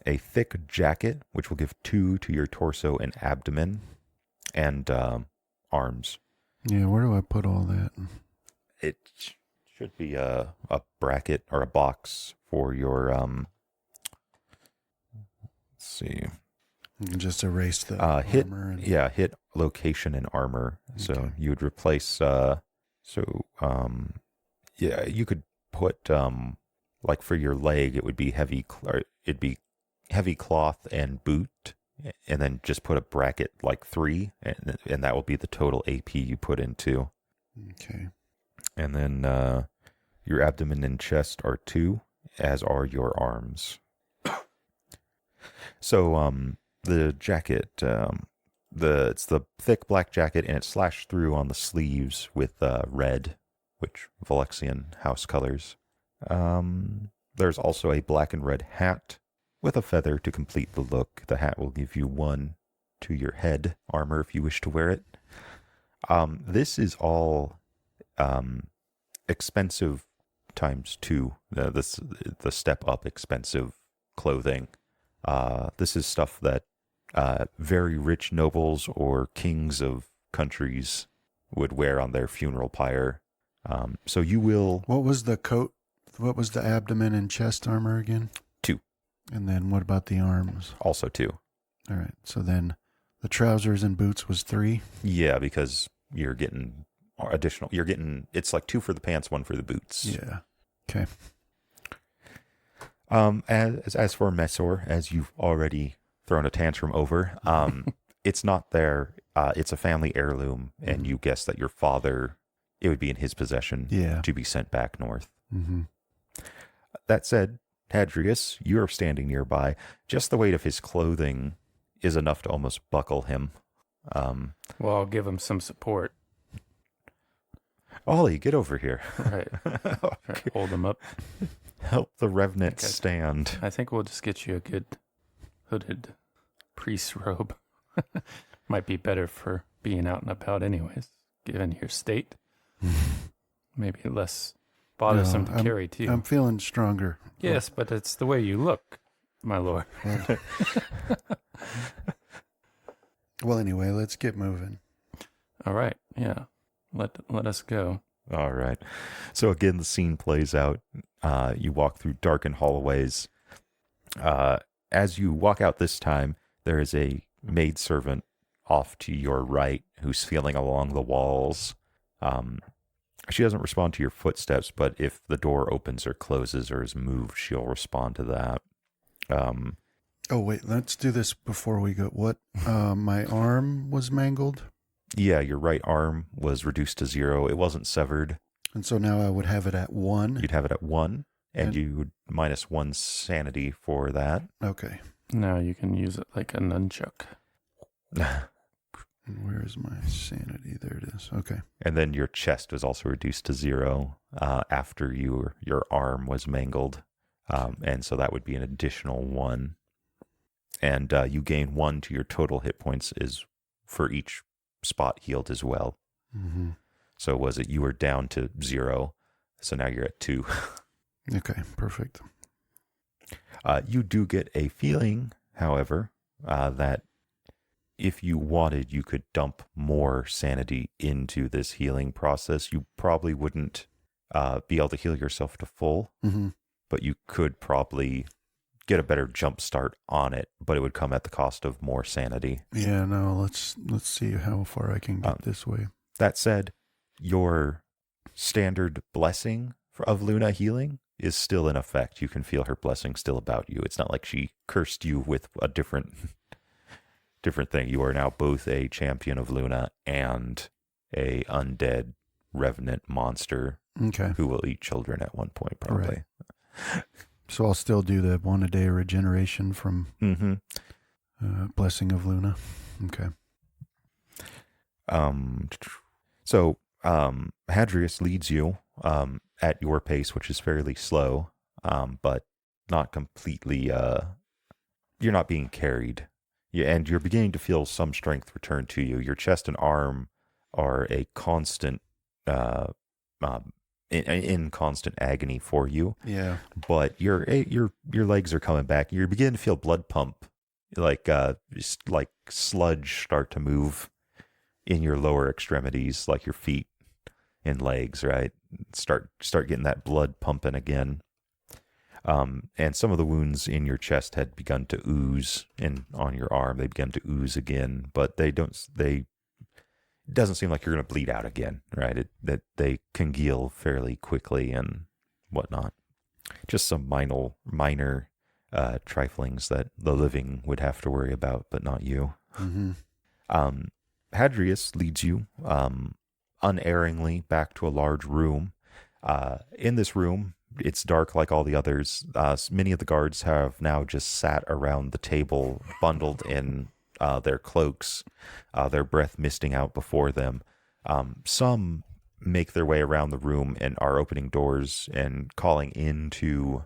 A thick jacket, which will give 2 to your torso and abdomen, and arms. Yeah, where do I put all that? It should be a bracket or a box for your let's see. You can just erase the Hit, armor. And, yeah, hit location and armor. So Okay. you would replace yeah, you could put like for your leg it would be it'd be heavy cloth and boot, and then just put a bracket like 3, and that will be the total AP you put into. Okay. And then your abdomen and chest are 2, as are your arms. So the jacket, it's the thick black jacket, and it's slashed through on the sleeves with red, which Valexian house colors. There's also a black and red hat with a feather to complete the look. The hat will give you 1 to your head armor if you wish to wear it. This is all expensive times 2. The step up expensive clothing. This is stuff that very rich nobles or kings of countries would wear on their funeral pyre. So you will... What was the coat? What was the abdomen and chest armor again? 2. And then what about the arms? Also 2. All right. So then the trousers and boots was 3. Yeah, because you're getting additional... It's like 2 for the pants, 1 for the boots. Yeah. Okay. As for Mesor, as you've already thrown a tantrum over, it's not there. It's a family heirloom, and you guess that your father, it would be in his possession to be sent back north. Mm-hmm. That said, Hadrius, you're standing nearby. Just the weight of his clothing is enough to almost buckle him. Well, I'll give him some support. Ollie, get over here. Right. Hold him up. Help the revenant Okay. stand. I think we'll just get you a good hooded priest robe. Might be better for being out and about anyways, given your state. Maybe less bothersome to carry too. I'm feeling stronger. Yes, but it's the way you look, my lord. Well, anyway, let's get moving. All right. Yeah. Let us go. All right. So again, the scene plays out. You walk through darkened hallways. As you walk out this time, there is a maidservant off to your right who's feeling along the walls. She doesn't respond to your footsteps, but if the door opens or closes or is moved, she'll respond to that. Oh, wait, let's do this before we go. What? My arm was mangled? Yeah, your right arm was reduced to 0. It wasn't severed. And so now I would have it at 1? You'd have it at 1, and you would minus 1 sanity for that. Okay. Now you can use it like a nunchuck. Where is my sanity? There it is. Okay. And then your chest was also reduced to 0 after your arm was mangled. And so that would be an additional 1. And you gain 1 to your total hit points is for each spot healed as well. Mm-hmm. So was it you were down to 0, so now you're at 2. Okay, perfect. You do get a feeling, however, that if you wanted, you could dump more sanity into this healing process. You probably wouldn't be able to heal yourself to full, but you could probably get a better jump start on it, but it would come at the cost of more sanity. Yeah, no, let's see how far I can get this way. That said, your standard blessing of Luna healing is still in effect. You can feel her blessing still about you. It's not like she cursed you with a different thing. You are now both a champion of Luna and a undead revenant monster who will eat children at one point, probably. Right. So I'll still do the 1 a day regeneration from Blessing of Luna. Okay. So Hadrius leads you at your pace, which is fairly slow, but not completely. You're not being carried. And you're beginning to feel some strength return to you. Your chest and arm are a constant, in constant agony for you. Yeah. But your legs are coming back. You're beginning to feel blood pump, like sludge start to move in your lower extremities, like your feet and legs. Right, start getting that blood pumping again. And some of the wounds in your chest had begun to ooze, and on your arm they began to ooze again, but it doesn't seem like you're going to bleed out again, right? That they congeal fairly quickly and whatnot. Just some minor triflings that the living would have to worry about, but not you. Hadrius leads you unerringly back to a large room. In this room, it's dark like all the others. Many of the guards have now just sat around the table, bundled in their cloaks, their breath misting out before them. Some make their way around the room and are opening doors and calling into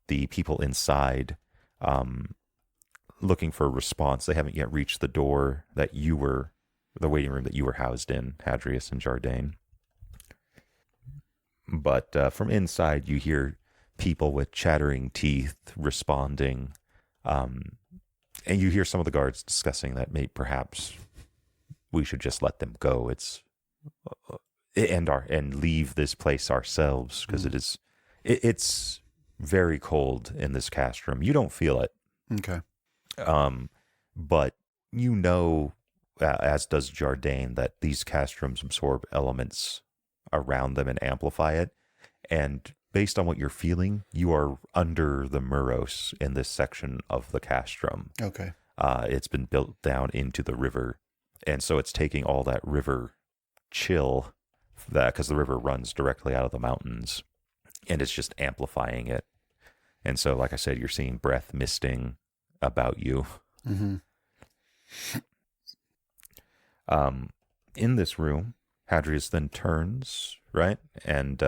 the people inside, looking for a response. They haven't yet reached the door that the waiting room that you were housed in, Hadrius and Jardane. But from inside, you hear people with chattering teeth responding, and you hear some of the guards discussing that perhaps we should just let them go. And leave this place ourselves, because it's very cold in this castrum. You don't feel it, Okay. but you know, as does Jardane, that these castrums absorb elements around them and amplify it. And based on what you're feeling, you are under the Muros in this section of the castrum. Okay. It's been built down into the river, and so it's taking all that river chill, because the river runs directly out of the mountains, and it's just amplifying it. And so, like I said, you're seeing breath misting about you. In this room, Hadrius then turns, right, and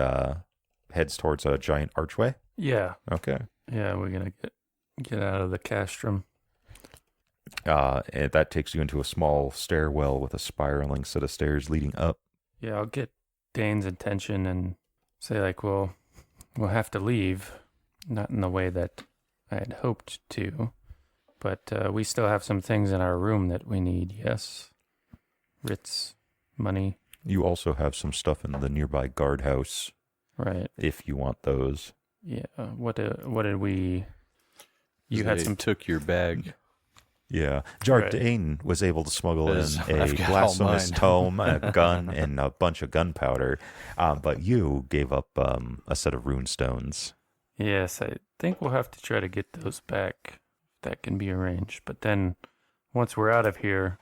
heads towards a giant archway. Yeah. Okay. Yeah, we're going to get out of the castrum. And that takes you into a small stairwell with a spiraling set of stairs leading up. Yeah, I'll get Dane's attention and say, like, well, we'll have to leave. Not in the way that I had hoped to, but we still have some things in our room that we need, yes? Writs, money. You also have some stuff in the nearby guardhouse. Right. If you want those. Yeah. What did we... You had some... took your bag. Yeah. Jardane was able to smuggle in a blasphemous tome, a gun, and a bunch of gunpowder. But you gave up a set of rune stones. Yes, I think we'll have to try to get those back. That can be arranged. But then once we're out of here,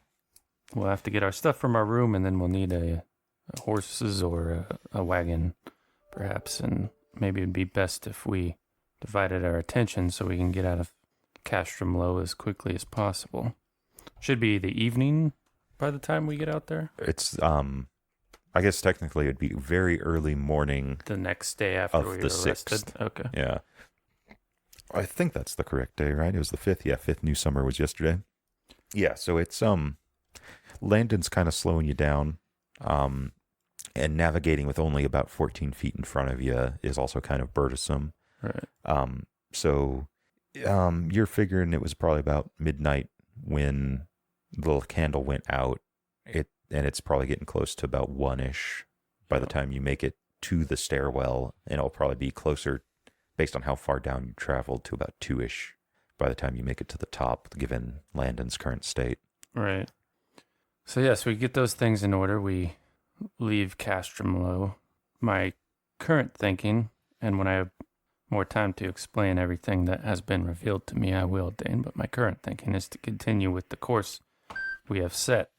we'll have to get our stuff from our room, and then we'll need a horses or a wagon, perhaps. And maybe it'd be best if we divided our attention so we can get out of Castrum Low as quickly as possible. Should be the evening by the time we get out there. It's I guess technically it'd be very early morning. The next day after we were arrested. 6th. Okay. Yeah. I think that's the correct day, right? It was the 5th. Yeah, 5th New Summer was yesterday. Yeah, so it's Landon's kind of slowing you down. And navigating with only about 14 feet in front of you is also kind of burdensome. Right. So you're figuring it was probably about midnight when the little candle went out. And it's probably getting close to about 1-ish by the time you make it to the stairwell, and it'll probably be closer, based on how far down you traveled, to about 2-ish by the time you make it to the top, given Landon's current state. Right. So yes, we get those things in order. We leave Castrum Low. My current thinking, and when I have more time to explain everything that has been revealed to me, I will, Dane, but my current thinking is to continue with the course we have set.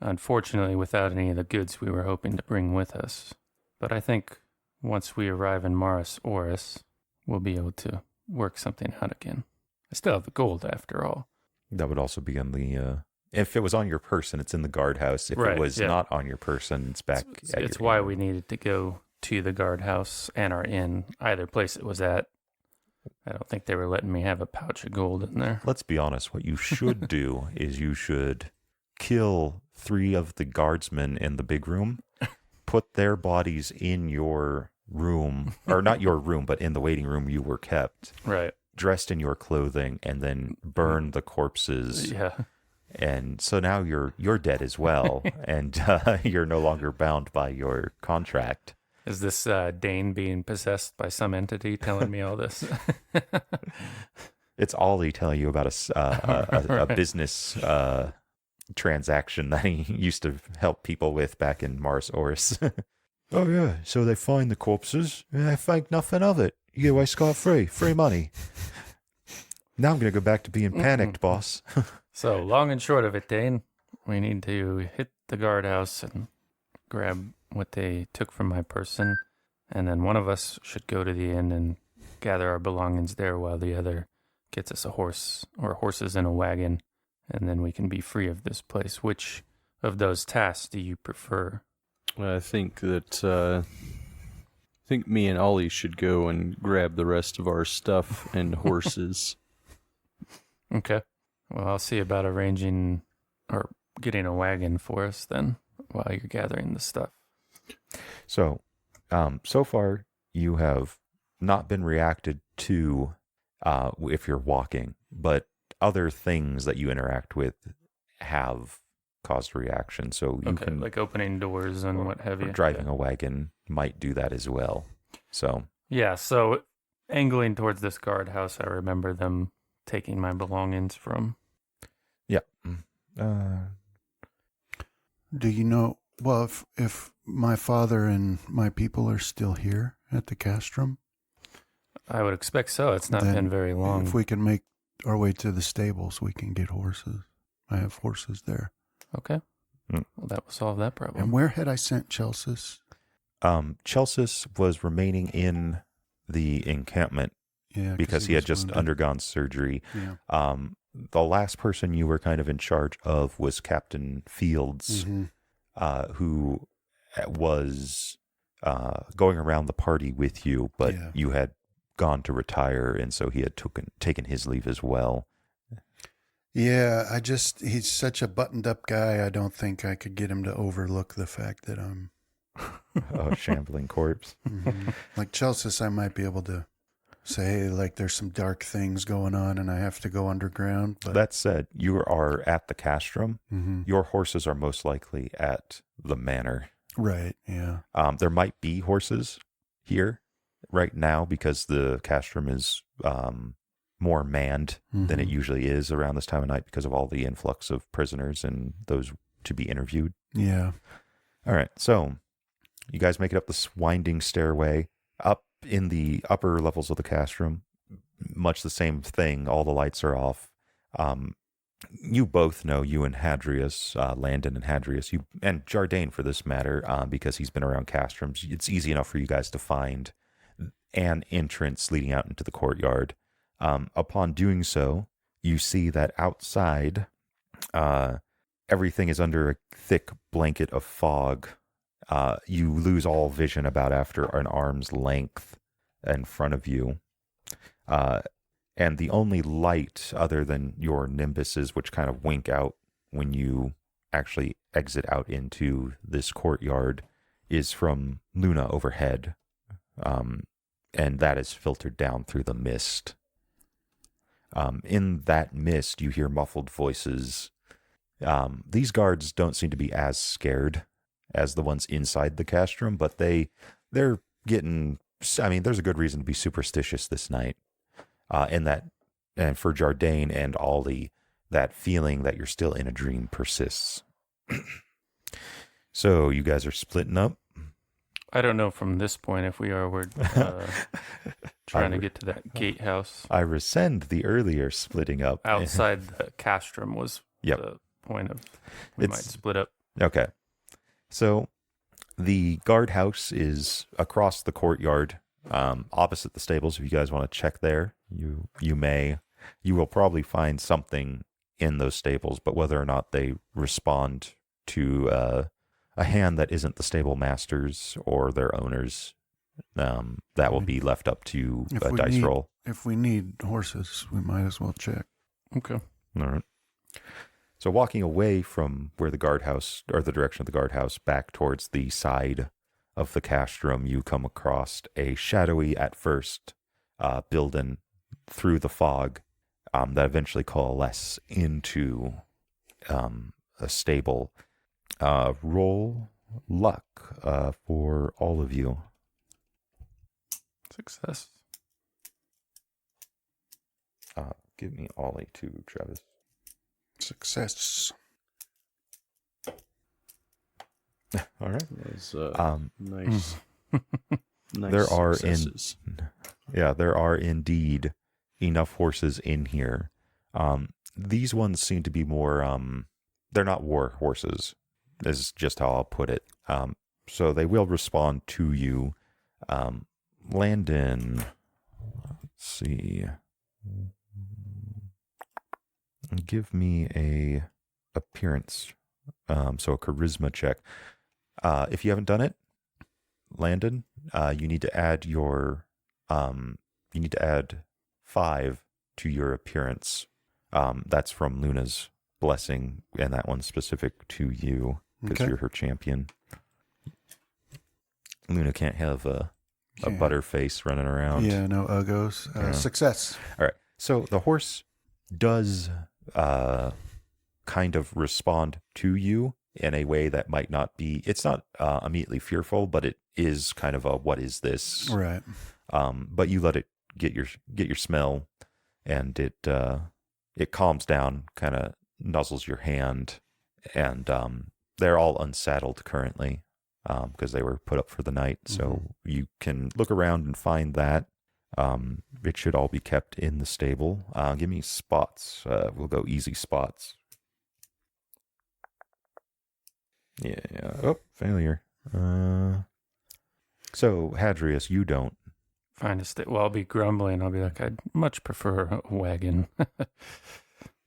Unfortunately, without any of the goods we were hoping to bring with us. But I think once we arrive in Maris Oris, we'll be able to work something out again. I still have the gold, after all. That would also be on the... if it was on your person, it's in the guardhouse. If Right, it was yeah. not on your person, it's back at It's your why inn. we needed to go to the guardhouse and our inn, either place it was at. I don't think they were letting me have a pouch of gold in there. Let's be honest. What you should do is you should kill 3 of the guardsmen in the big room, put their bodies in your room, or not your room, but in the waiting room you were kept, Right. dressed in your clothing, and then burn the corpses. Yeah. And so now you're dead as well, and you're no longer bound by your contract. Is this Dane being possessed by some entity telling me all this? It's Ollie telling you about a Right. business transaction that he used to help people with back in Mars Oris. Oh yeah, so they find the corpses, and I think nothing of it. You get away scot-free, free money. Now I'm gonna go back to being panicked, boss. So, long and short of it, Dane, we need to hit the guardhouse and grab what they took from my person, and then one of us should go to the inn and gather our belongings there while the other gets us a horse or horses in a wagon, and then we can be free of this place. Which of those tasks do you prefer? I think that I think me and Ollie should go and grab the rest of our stuff and horses. Okay. Well, I'll see about arranging or getting a wagon for us then while you're gathering the stuff. So, so far you have not been reacted to if you're walking, but other things that you interact with have caused a reaction. So you Okay, can, like opening doors and what have or you. driving a wagon might do that as well. So Yeah, so angling towards this guardhouse, I remember them taking my belongings from. yeah. Do you know? Well, if my father and my people are still here at the castrum, I would expect so. It's not then been very long. if we can make our way to the stables, we can get horses. I have horses there. Okay. Mm. Well, that will solve that And problem. where had I sent Chelsis? Chelsis was remaining in the encampment Yeah, because he had was just wounded. undergone surgery. Yeah. The last person you were kind of in charge of was Captain Fields, Mhm. who was going around the party with you, but Yeah. you had gone to retire, and so he had taken his leave as well. Yeah, he's such a buttoned up guy. I don't think I could get him to overlook the fact that I'm A shambling corpse. like Chelsis. I might be able to say, hey, like there's some dark things going on and I have to go underground. But That said, you are at the castrum. Mhm. Your horses are most likely at the manor. Right, yeah. There might be horses here right now because the castrum is more manned than it Mhm. usually is around this time of night because of all the influx of prisoners and those to be interviewed. Yeah. All right, so you guys make it up this winding stairway up in the upper levels of the castrum. Much the same thing. All the lights are off. You both know, you and Hadrius, Landon and Hadrius, you and Jardane for this matter, because he's been around castrums. It's easy enough for you guys to find an entrance leading out into the courtyard. Upon doing so, you see that outside, everything is under a thick blanket of fog. You lose all vision about after an arm's length in front of you. And the only light other than your nimbuses, which kind of wink out when you actually exit out into this courtyard, is from Luna overhead. And that is filtered down through the mist. In that mist, you hear muffled voices, These guards don't seem to be as scared as the ones inside the castrum, but they're getting. I mean, there's a good reason to be superstitious this night, and for Jardane and Ollie, that feeling that you're still in a dream persists. So you guys are splitting up. I don't know from this point if we're trying to get to that gatehouse. I rescind the earlier splitting up. Outside the castrum was Yep. the point of we might split up. Okay. So the guardhouse is across the courtyard, opposite the stables. If you guys want to check there, you may. You will probably find something in those stables, but whether or not they respond to a hand that isn't the stable masters or their owners, that will be left up to a dice roll. If we need horses, we might as well check. Okay. All right. So walking away from where the guardhouse, or the direction of the guardhouse, back towards the side of the castrum, you come across a shadowy, at first, building through the fog that eventually coalesce into a stable. Roll luck for all of you. Success. Give me Ollie too, Travis. Success. All right. That was Mm. nice. There are successes. there are indeed enough horses in here. These ones seem to be more. They're not war horses. This is just how I'll put it. So they will respond to you. Landon. Let's see. Give me a appearance. So a charisma check. If you haven't done it, Landon, you need to add you need to add 5 to your appearance. That's from Luna's blessing, and that one's specific to you because you're her champion. Luna can't have a butterface running around. Yeah, no uggos. Success. All right. So the horse does kind of respond to you in a way that might not be, it's not immediately fearful, but it is kind of a, what is this? Right. But you let it get your smell, and it calms down, kind of nuzzles your hand, and they're all unsaddled currently because they were put up for the night. So you can look around and find that. It should all be kept in the stable. Give me spots. We'll go easy spots. Yeah. Oh, failure. So, Hadrius, you don't. Find a well, I'll be grumbling. I'll be like, I'd much prefer a wagon.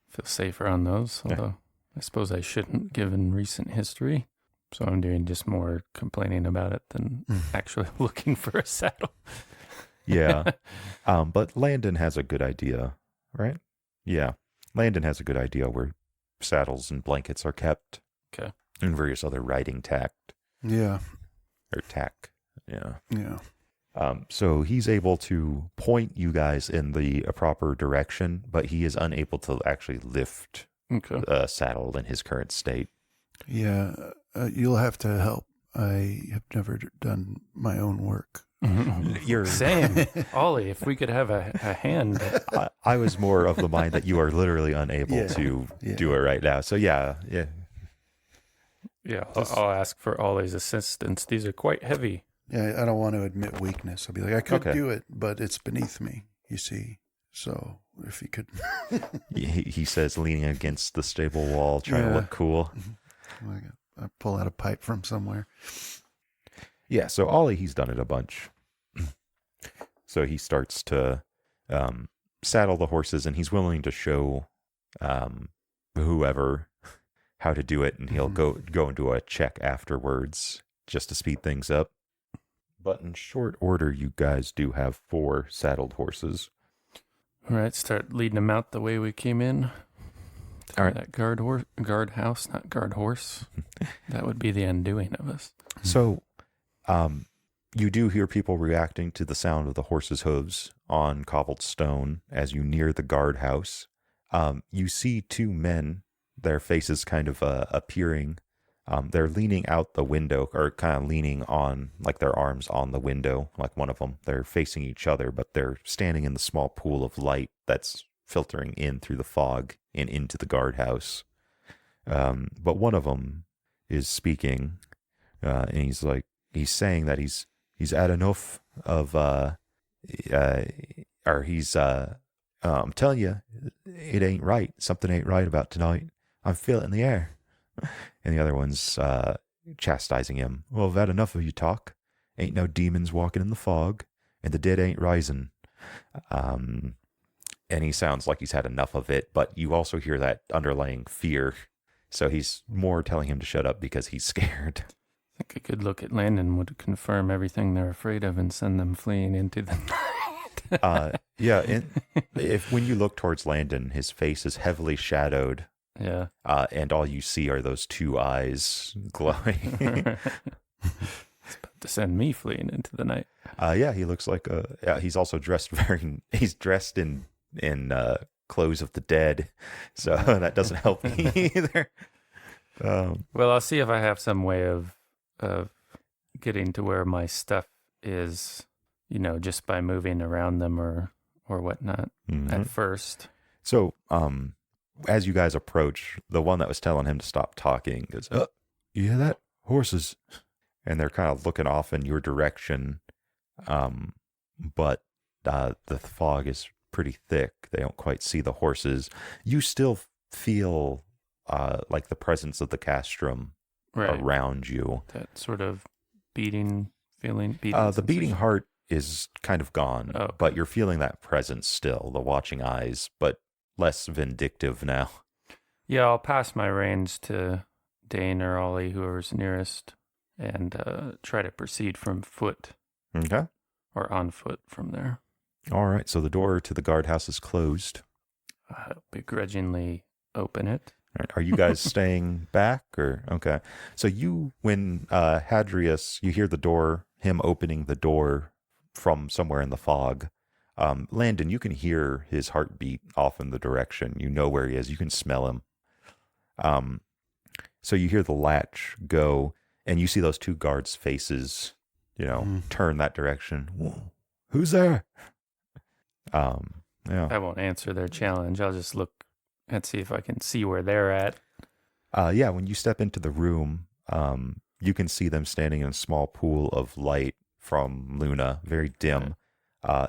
Feel safer on those. Although I suppose I shouldn't, given recent history. So I'm doing just more complaining about it than actually looking for a saddle. Yeah. But Landon has a good idea, right? Yeah. Landon has a good idea where saddles and blankets are kept. Okay. And various other riding tact. Yeah. Or tack. Yeah. Yeah. So he's able to point you guys in the proper direction, but he is unable to actually lift a saddle in his current state. Yeah. You'll have to help. I have never done my own work. You're same. Ollie, if we could have a hand. I was more of the mind that you are literally unable to do it right now. So yeah. Yeah, I'll ask for Ollie's assistance. These are quite heavy. Yeah, I don't want to admit weakness. I'll be like, I could do it, but it's beneath me, you see. So if you could. He says, leaning against the stable wall, trying to look cool. I pull out a pipe from somewhere. Yeah, so Ollie, he's done it a bunch. So he starts to saddle the horses, and he's willing to show whoever how to do it, and he'll go into a check afterwards just to speed things up. But in short order, you guys do have 4 saddled horses. All right, start leading them out the way we came in. All right. That guard house, not guard horse. That would be the undoing of us. So, you do hear people reacting to the sound of the horses' hooves on cobbled stone as you near the guardhouse. You see 2 men their faces kind of appearing. They're leaning out the window, or kind of leaning on, like their arms on the window, like one of them. They're facing each other, but they're standing in the small pool of light that's filtering in through the fog and into the guardhouse. But one of them is speaking, and he's saying that he's had enough of, I'm telling you, it ain't right. Something ain't right about tonight. I feel it in the air. And the other one's chastising him. Well, I've had enough of you talk. Ain't no demons walking in the fog, and the dead ain't rising. And he sounds like he's had enough of it, but you also hear that underlying fear. So he's more telling him to shut up because he's scared. I think a good look at Landon would confirm everything they're afraid of and send them fleeing into the night. Yeah, when you look towards Landon, his face is heavily shadowed. Yeah. And all you see are those two eyes glowing. It's about to send me fleeing into the night. Yeah, he looks like he's also dressed he's dressed in clothes of the dead, so that doesn't help me either. Well, I'll see if I have some way of getting to where my stuff is, just by moving around them or whatnot at first. So, as you guys approach, the one that was telling him to stop talking goes, "Oh, you hear that? Horses." And they're kind of looking off in your direction. But the fog is pretty thick. They don't quite see the horses. You still feel like the presence of the castrum around you. That sort of beating feeling. The beating heart is kind of gone, okay. But you're feeling that presence still, the watching eyes, but less vindictive now. Yeah, I'll pass my reins to Dane or Ollie, whoever's nearest, and try to proceed from foot. Okay. Or on foot from there. All right, so the door to the guardhouse is closed. I'll begrudgingly open it. All right, are you guys staying back or okay? So when Hadrius, you hear the door, him opening the door from somewhere in the fog. Landon, you can hear his heartbeat off in the direction. You know where he is. You can smell him. So you hear the latch go, and you see those two guards' faces, turn that direction. Whoa, who's there? Yeah. I won't answer their challenge. I'll just look and see if I can see where they're at. Yeah, when you step into the room, you can see them standing in a small pool of light from Luna, very dim.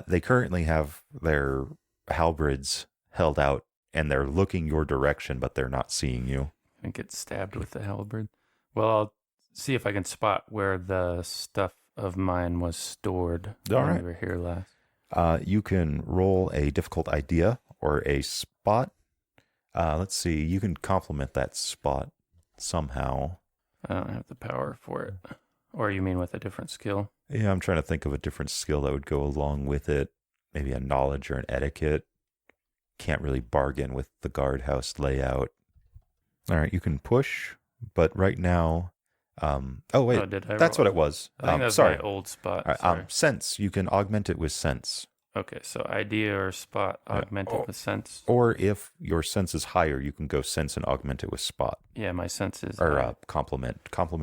They currently have their halberds held out, and they're looking your direction, but they're not seeing you. I get stabbed with the halberd. Well, I'll see if I can spot where the stuff of mine was stored when we were here last. You can roll a difficult idea or a spot. Let's see. You can complement that spot somehow. I don't have the power for it. Or you mean with a different skill? Yeah, I'm trying to think of a different skill that would go along with it. Maybe a knowledge or an etiquette. Can't really bargain with the guardhouse layout. All right, you can push, but right now... oh, wait. That's what it was. I think that's my old spot. Right, sense. You can augment it with sense. Okay, so idea or spot augmented with sense. Or if your sense is higher, you can go sense and augment it with spot. Yeah, my sense is... Or complement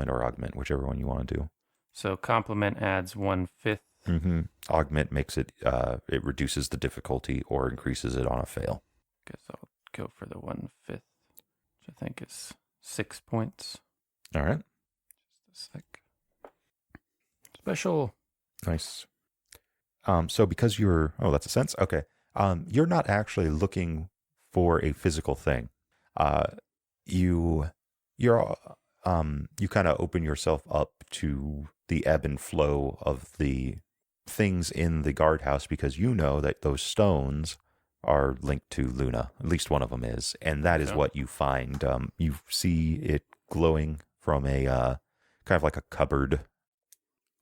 or augment, whichever one you want to do. So complement adds 1/5. Mm-hmm. Augment makes it, it reduces the difficulty or increases it on a fail. Guess I'll go for the 1/5, which I think is 6 points. All right. Just a sec. Special. Nice. So because that's a sense. Okay. You're not actually looking for a physical thing. You kind of open yourself up to the ebb and flow of the things in the guardhouse because you know that those stones are linked to Luna. At least one of them is, and that is what you find. You see it glowing from a kind of like a cupboard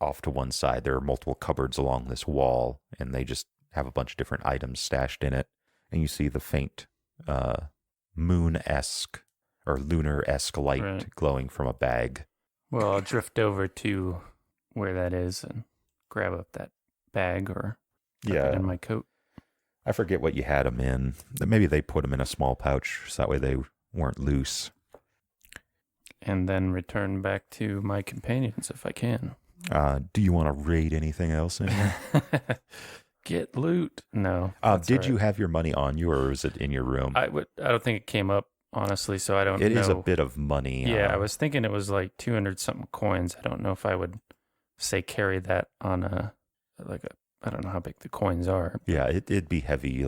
off to one side. There are multiple cupboards along this wall, and they just have a bunch of different items stashed in it. And you see the faint moon-esque or lunar-esque light glowing from a bag. Well, I'll drift over to where that is and grab up that bag or put it in my coat. I forget what you had them in. Maybe they put them in a small pouch, so that way weren't loose. And then return back to my companions if I can. Do you want to raid anything else in here? Get loot. No. Did you have your money on you, or was it in your room? I don't think it came up, honestly, so I don't know. It is a bit of money. Yeah, I was thinking it was like 200 something coins. I don't know if I would say carry that on I don't know how big the coins are. Yeah, it'd be heavy.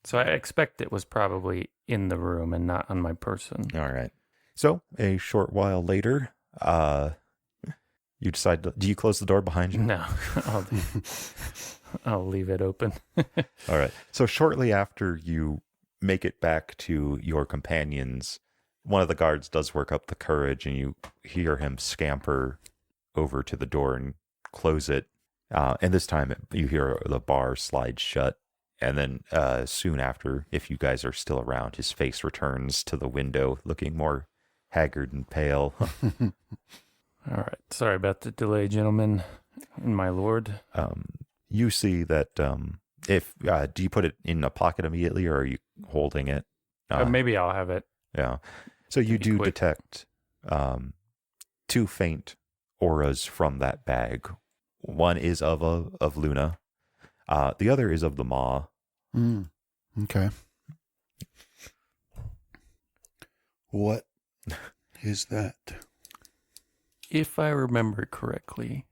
So I expect it was probably in the room and not on my person. All right. So a short while later, you decide do you close the door behind you? No, I'll leave it open. All right. So shortly after you make it back to your companions, one of the guards does work up the courage, and you hear him scamper over to the door and close it. And this time you hear the bar slide shut. And then soon after, if you guys are still around, his face returns to the window, looking more haggard and pale. All right. Sorry about the delay, gentlemen and my lord. You see that do you put it in a pocket immediately, or are you holding it? Maybe I'll have it. Yeah. So you do quick. detect 2 faint auras from that bag. One is of Luna. The other is of the Maw. Okay. What is that? If I remember correctly,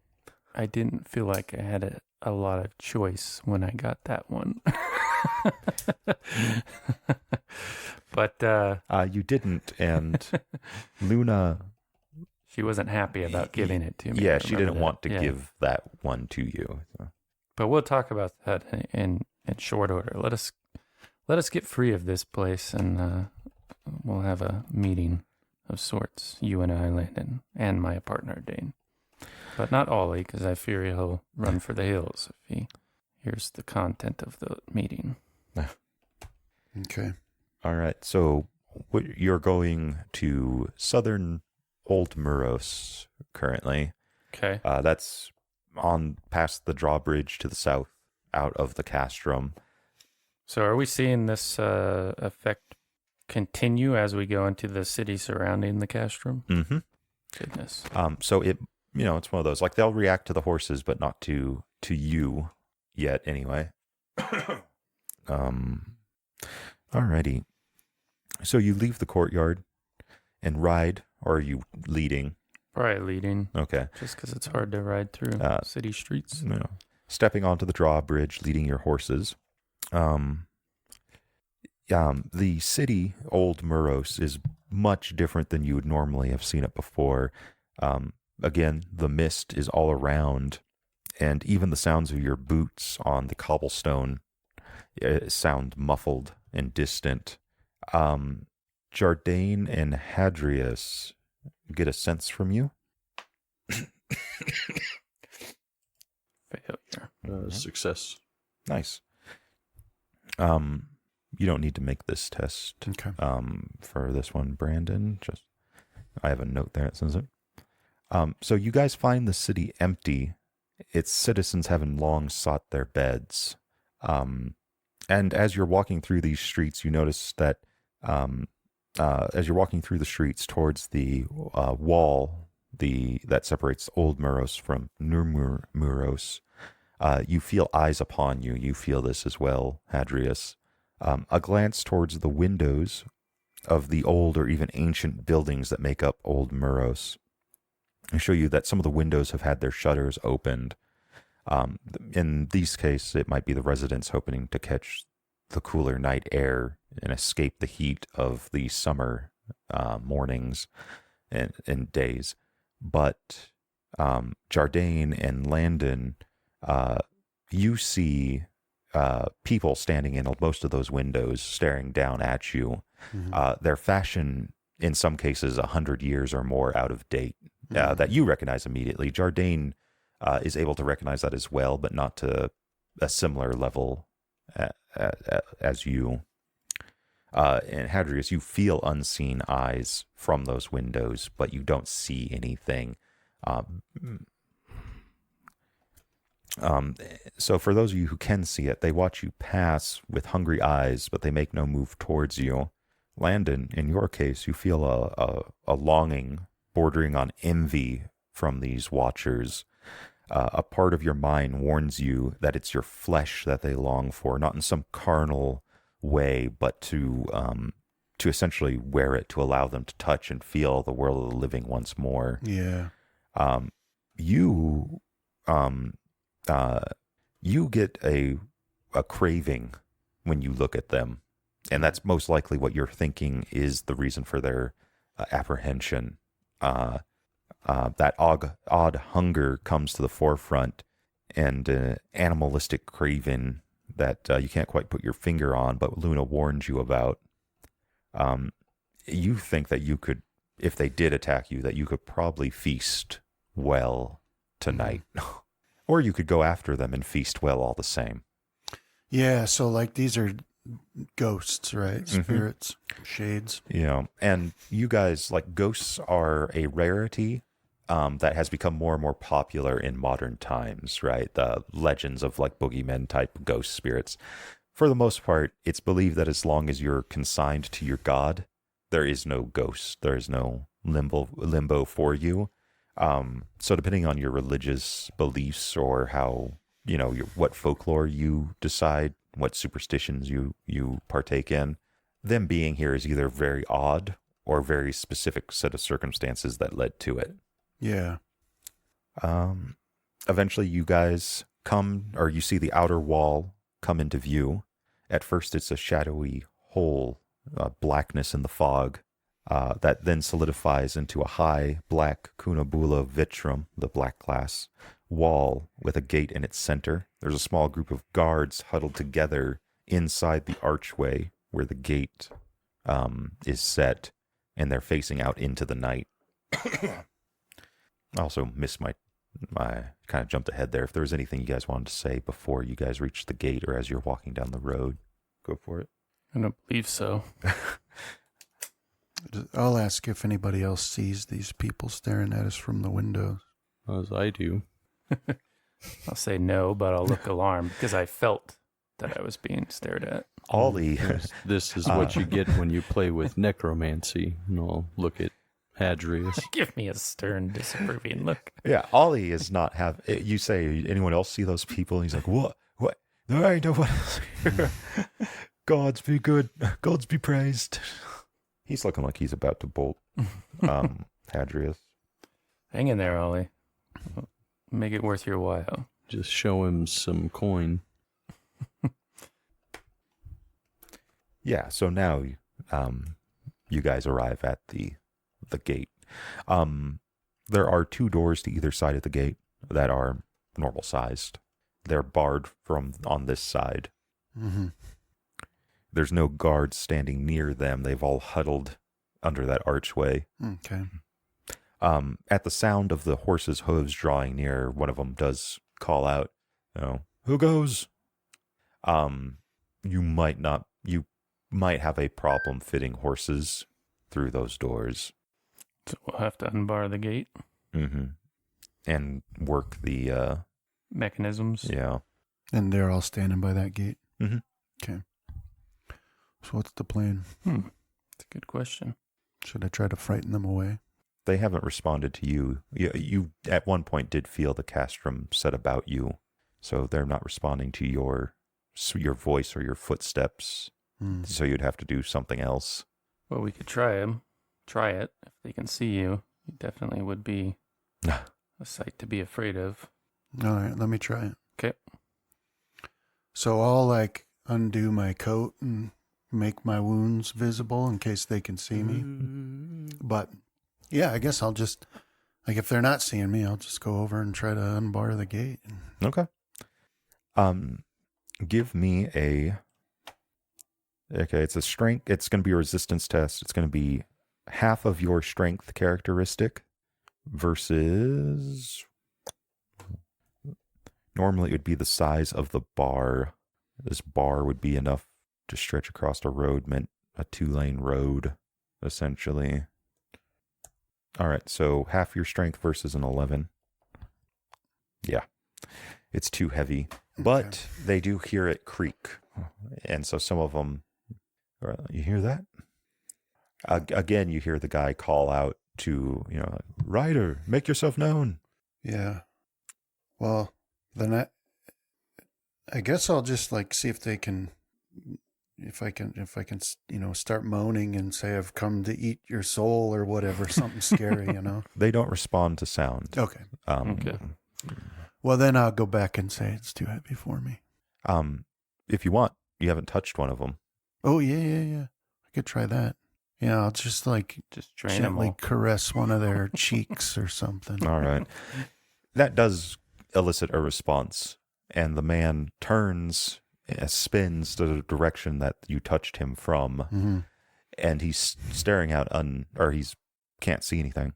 I didn't feel like I had a lot of choice when I got that one. But you didn't, and Luna... She wasn't happy about giving it to me. Yeah, she didn't want to Yeah. give that one to you. So. But we'll talk about that in short order. Let us get free of this place, and we'll have a meeting of sorts. You and I, Landon, and my partner Dane, but not Ollie, because I fear he'll run for the hills if he hears the content of the meeting. Okay. All right. So you're going to southern Old Muros currently. Okay. That's on past the drawbridge to the south, out of the castrum. So are we seeing this effect continue as we go into the city surrounding the castrum? Mm-hmm. Goodness. So it's one of those, like, they'll react to the horses, but not to you yet anyway. Alrighty. So you leave the courtyard and ride, or are you leading? Probably leading. Okay. Just because it's hard to ride through city streets. No. Stepping onto the drawbridge, leading your horses. The city, Old Muros, is much different than you would normally have seen it before. Again, the mist is all around, and even the sounds of your boots on the cobblestone sound muffled and distant. Jardane and Hadrius get a sense from you. Failure. Success. Nice. You don't need to make this test. Okay. For this one, Brandon. I have a note there that says it. So you guys find the city empty, its citizens having long sought their beds. And as you're walking through these streets, you notice that as you're walking through the streets towards the wall that separates Old Muros from New Muros, you feel eyes upon you. You feel this as well, Hadrius. A glance towards the windows of the old or even ancient buildings that make up Old Muros show you that some of the windows have had their shutters opened. In these cases, it might be the residents hoping to catch the cooler night air and escape the heat of the summer mornings and days. But Jardane and Landon, you see people standing in most of those windows staring down at you. Mm-hmm. Their fashion, in some cases, 100 years or more out of date, that you recognize immediately. Jardane is able to recognize that as well, but not to a similar level as you. And Hadrius, you feel unseen eyes from those windows, but you don't see anything. So for those of you who can see it, they watch you pass with hungry eyes, but they make no move towards you. Landon, in your case, you feel a longing bordering on envy from these watchers. A part of your mind warns you that it's your flesh that they long for, not in some carnal way, but to essentially wear it, to allow them to touch and feel the world of the living once more. Yeah. You you get a craving when you look at them, and that's most likely what you're thinking is the reason for their apprehension. That odd hunger comes to the forefront, and animalistic craving that you can't quite put your finger on, but Luna warned you about. You think that you could, if they did attack you, that you could probably feast well tonight. Or you could go after them and feast well all the same. Yeah, so like these are ghosts, right? Spirits, shades. You know, and you guys, like, ghosts are a rarity that has become more and more popular in modern times, right? The legends of like boogeymen type ghost spirits. For the most part, it's believed that as long as you're consigned to your god, there is no ghost. There is no limbo for you. So depending on your religious beliefs or how, you know, what folklore you decide, what superstitions you partake in, them being here is either very odd or very specific set of circumstances that led to it. Yeah. Eventually you guys you see the outer wall come into view. At first it's a shadowy hole, blackness in the fog, that then solidifies into a high black cunabula vitrum, the black glass wall with a gate in its center. There's a small group of guards huddled together inside the archway where the gate is set, and they're facing out into the night. I also missed my kind of jumped ahead there. If there was anything you guys wanted to say before you guys reached the gate or as you're walking down the road, go for it. I don't believe so. I'll ask if anybody else sees these people staring at us from the windows. As I do. I'll say no, but I'll look alarmed because I felt that I was being stared at. Ollie, This is what you get when you play with necromancy. And I'll look at Hadrius. Give me a stern, disapproving look. yeah, Ollie is not you say, anyone else see those people? And he's like, what? There ain't no one else here. Gods be good. Gods be praised. He's looking like he's about to bolt. Hadrius. Hang in there, Ollie. Make it worth your while. Just show him some coin. Yeah, so now you guys arrive at the gate. There are 2 doors to either side of the gate that are normal sized. They're barred from on this side. Mm-hmm. There's no guards standing near them. They've all huddled under that archway. Okay. At the sound of the horse's hooves drawing near, one of them does call out, "Who goes?" You might have a problem fitting horses through those doors. So we'll have to unbar the gate. Mm-hmm. And work the Mechanisms. yeah. And they're all standing by that gate? Mm-hmm. Okay. So what's the plan? That's a good question. Should I try to frighten them away? They haven't responded to you. You at one point did feel the castrum set about you, so they're not responding to your voice or your footsteps. So you'd have to do something else. Well, we could try it. If they can see you, it definitely would be a sight to be afraid of. All right, let me try it. Okay. So I'll like undo my coat and make my wounds visible in case they can see me. But yeah, I guess I'll just, like, if they're not seeing me, I'll just go over and try to unbar the gate. Okay. Give me it's a strength. It's going to be a resistance test. It's going to be half of your strength characteristic versus, normally it would be the size of the bar. This bar would be enough to stretch across a road, meant a 2-lane road, essentially. All right, so half your strength versus an 11. Yeah, it's too heavy, but they do hear it creak. And so some of them, you hear that? Again, you hear the guy call out to, Rider, make yourself known. Yeah. Well, then I guess I'll just like see if they can, if I can, start moaning and say I've come to eat your soul or whatever, something scary, They don't respond to sound. Okay. Okay. Well, then I'll go back and say it's too heavy for me. If you want, you haven't touched one of them. Oh, yeah. I could try that. Yeah, I'll just like Train them gently all. caress one of their cheeks or something. All right. That does elicit a response, and the man turns, spins to the direction that you touched him from, Mm-hmm. and he's staring out, or he's can't see anything.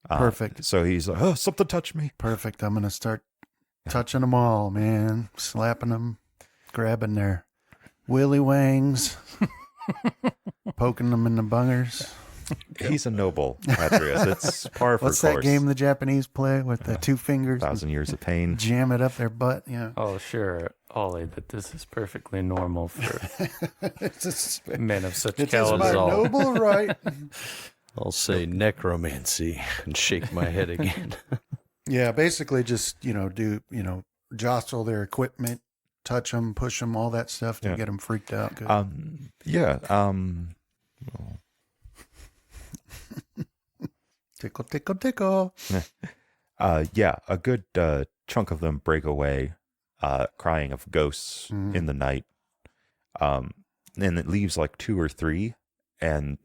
Perfect. So he's like, oh, something touched me. Perfect. I'm going to start touching them all, man. Slapping them, grabbing their willy wangs, poking them in the bungers. He's a noble, Atreus. It's par for What's course. that game the Japanese play with the 2 fingers? 1,000 Years of Pain. Jam it up their butt. Yeah. Oh, sure, Ollie, that this is perfectly normal for men of such It is my caliber. noble right. I'll say necromancy and shake my head again. Yeah, basically just, jostle their equipment, touch them, push them, all that stuff to Yeah. get them freaked out. Good. Tickle, tickle, tickle. A good chunk of them break away, crying of ghosts in the night. And it leaves like 2 or 3, and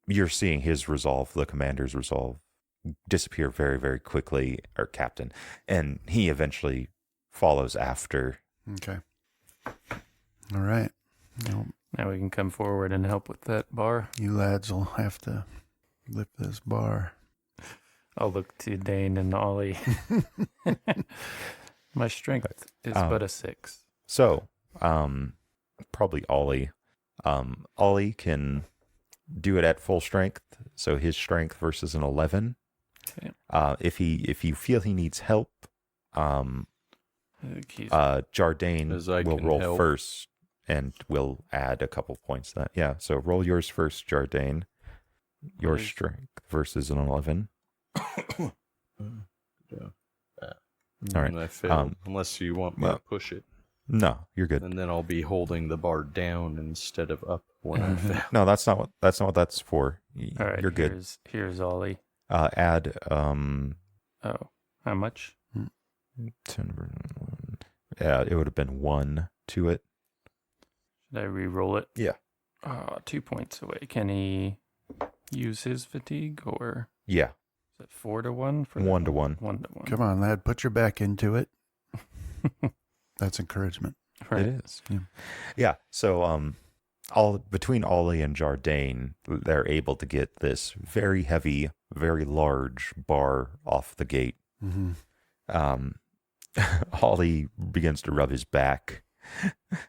you're seeing his resolve, the commander's resolve, disappear very, very quickly, or captain, and he eventually follows after. Okay. All right. Now we can come forward and help with that bar. You lads will have to lift this bar. I'll look to Dane and Ollie. My strength is but a 6. So, probably Ollie. Ollie can do it at full strength, so his strength versus an 11. Okay. If you feel he needs help, Jardane As I will can roll help. first, and we'll add a couple points to that. Yeah, so roll yours first, Jardane. Your What is- strength versus an 11. All right. And I failed, unless you want me well- to push it. No, you're good. And then I'll be holding the bar down instead of up when I fail. No, that's not what that's for. All right, You're good. Here's Ollie. Add Oh, how much? 10. Yeah, it would have been 1 to it. Should I re-roll it? Yeah. 2 points away. Can he use his fatigue, or Yeah, is it 4 to 1? 1 to 1. 1 to 1. Come on, lad. Put your back into it. That's encouragement. Right. It is. Yeah. Yeah. So all between Ollie and Jardane, they're able to get this very heavy, very large bar off the gate. Mm-hmm. Ollie begins to rub his back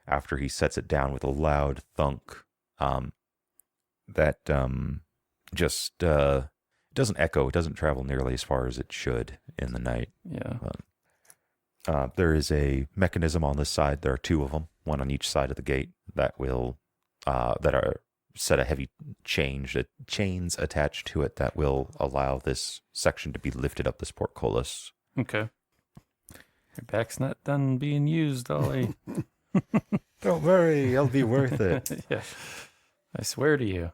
after he sets it down with a loud thunk. That just doesn't echo. It doesn't travel nearly as far as it should in the night. Yeah. There is a mechanism on this side. There are 2 of them, one on each side of the gate, that will that are set a heavy chains attached to it that will allow this section to be lifted up this portcullis. Okay. Your back's not done being used, Ollie. Don't worry, it'll be worth it. Yeah. I swear to you,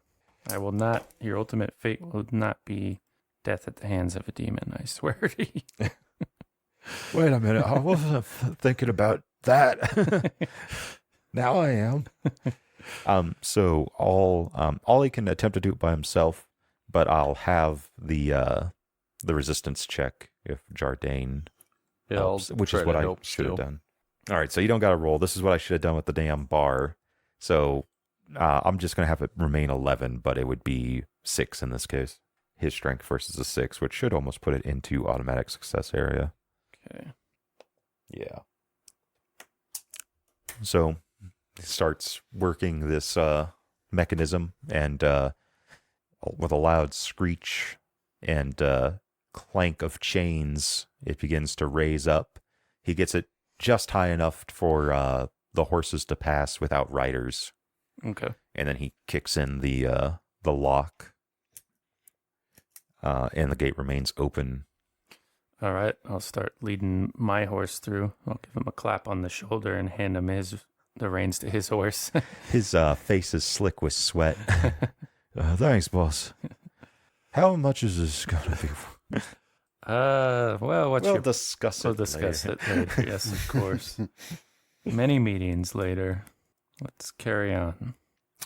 I will not. Your ultimate fate will not be death at the hands of a demon. I swear to you. Wait a minute, I wasn't thinking about that. Now I am. So Ollie can attempt to do it by himself, but I'll have the resistance check if Jardane Yeah, helps, I'll which try is what to I help should have still. done. All right, so you don't got to roll. This is what I should have done with the damn bar. So I'm just going to have it remain 11, but it would be 6 in this case. His strength versus a 6, which should almost put it into automatic success area. Okay. Yeah. So he starts working this mechanism, and with a loud screech and clank of chains, it begins to raise up. He gets it just high enough for the horses to pass without riders, Okay. and then he kicks in the the lock, and the gate remains open. All right, I'll start leading my horse through. I'll give him a clap on the shoulder and hand him the reins to his horse. His face is slick with sweat. Thanks, boss. How much is this gonna be? Well, We'll discuss We'll it discuss later. it later. Yes, of course. Many meetings later. Let's carry on.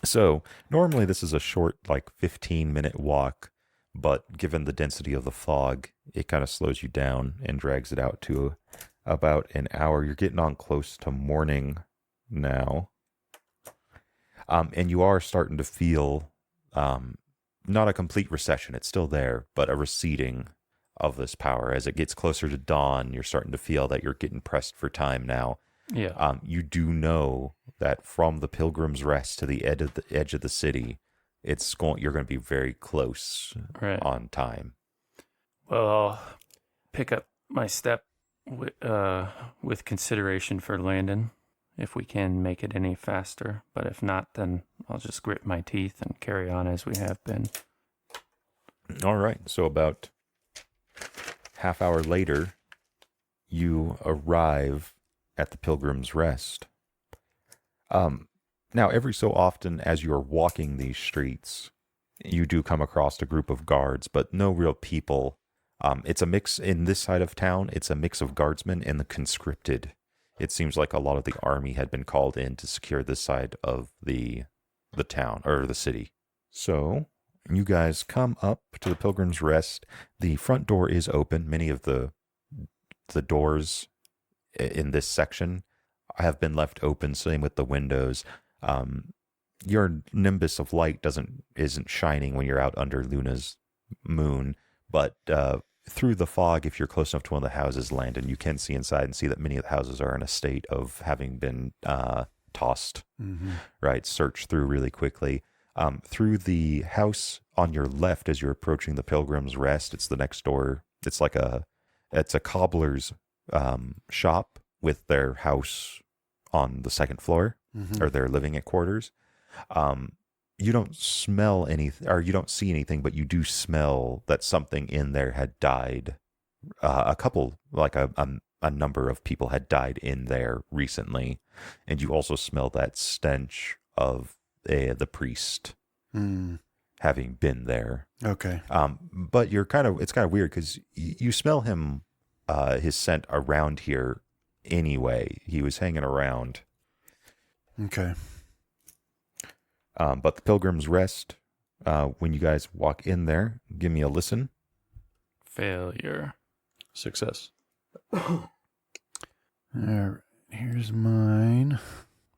So normally this is a short, like 15-minute walk, but given the density of the fog, it kind of slows you down and drags it out to about an hour. You're getting on close to morning now. And you are starting to feel not a complete recession, it's still there, but a receding of this power. As it gets closer to dawn, you're starting to feel that you're getting pressed for time now. Yeah. You do know that from the Pilgrim's Rest to the edge of the city, you're going to be very close Right. on time. Well, I'll pick up my step with consideration for Landon, if we can make it any faster. But if not, then I'll just grit my teeth and carry on as we have been. All right. So about half hour later, you arrive at the Pilgrim's Rest. Now, every so often, as you're walking these streets, you do come across a group of guards, but no real people. It's a mix in this side of town. It's a mix of guardsmen and the conscripted. It seems like a lot of the army had been called in to secure this side of the town or the city. So you guys come up to the Pilgrim's Rest. The front door is open. Many of the doors in this section have been left open. Same with the windows. Your nimbus of light isn't shining when you're out under Luna's moon, but through the fog, if you're close enough to one of the houses, Landon, you can see inside and see that many of the houses are in a state of having been tossed, right? Searched through really quickly. Through the house on your left, as you're approaching the Pilgrim's Rest, it's the next door. It's a cobbler's shop with their house on the second floor, or their living quarters. You don't smell anything, or you don't see anything, but you do smell that something in there had died. A number of people had died in there recently, and you also smell that stench of the priest having been there. Okay. But it's kind of weird because you smell him, his scent around here anyway. He was hanging around. Okay. But the Pilgrim's Rest, when you guys walk in there, give me a listen. Failure. Success. All right. Here's mine.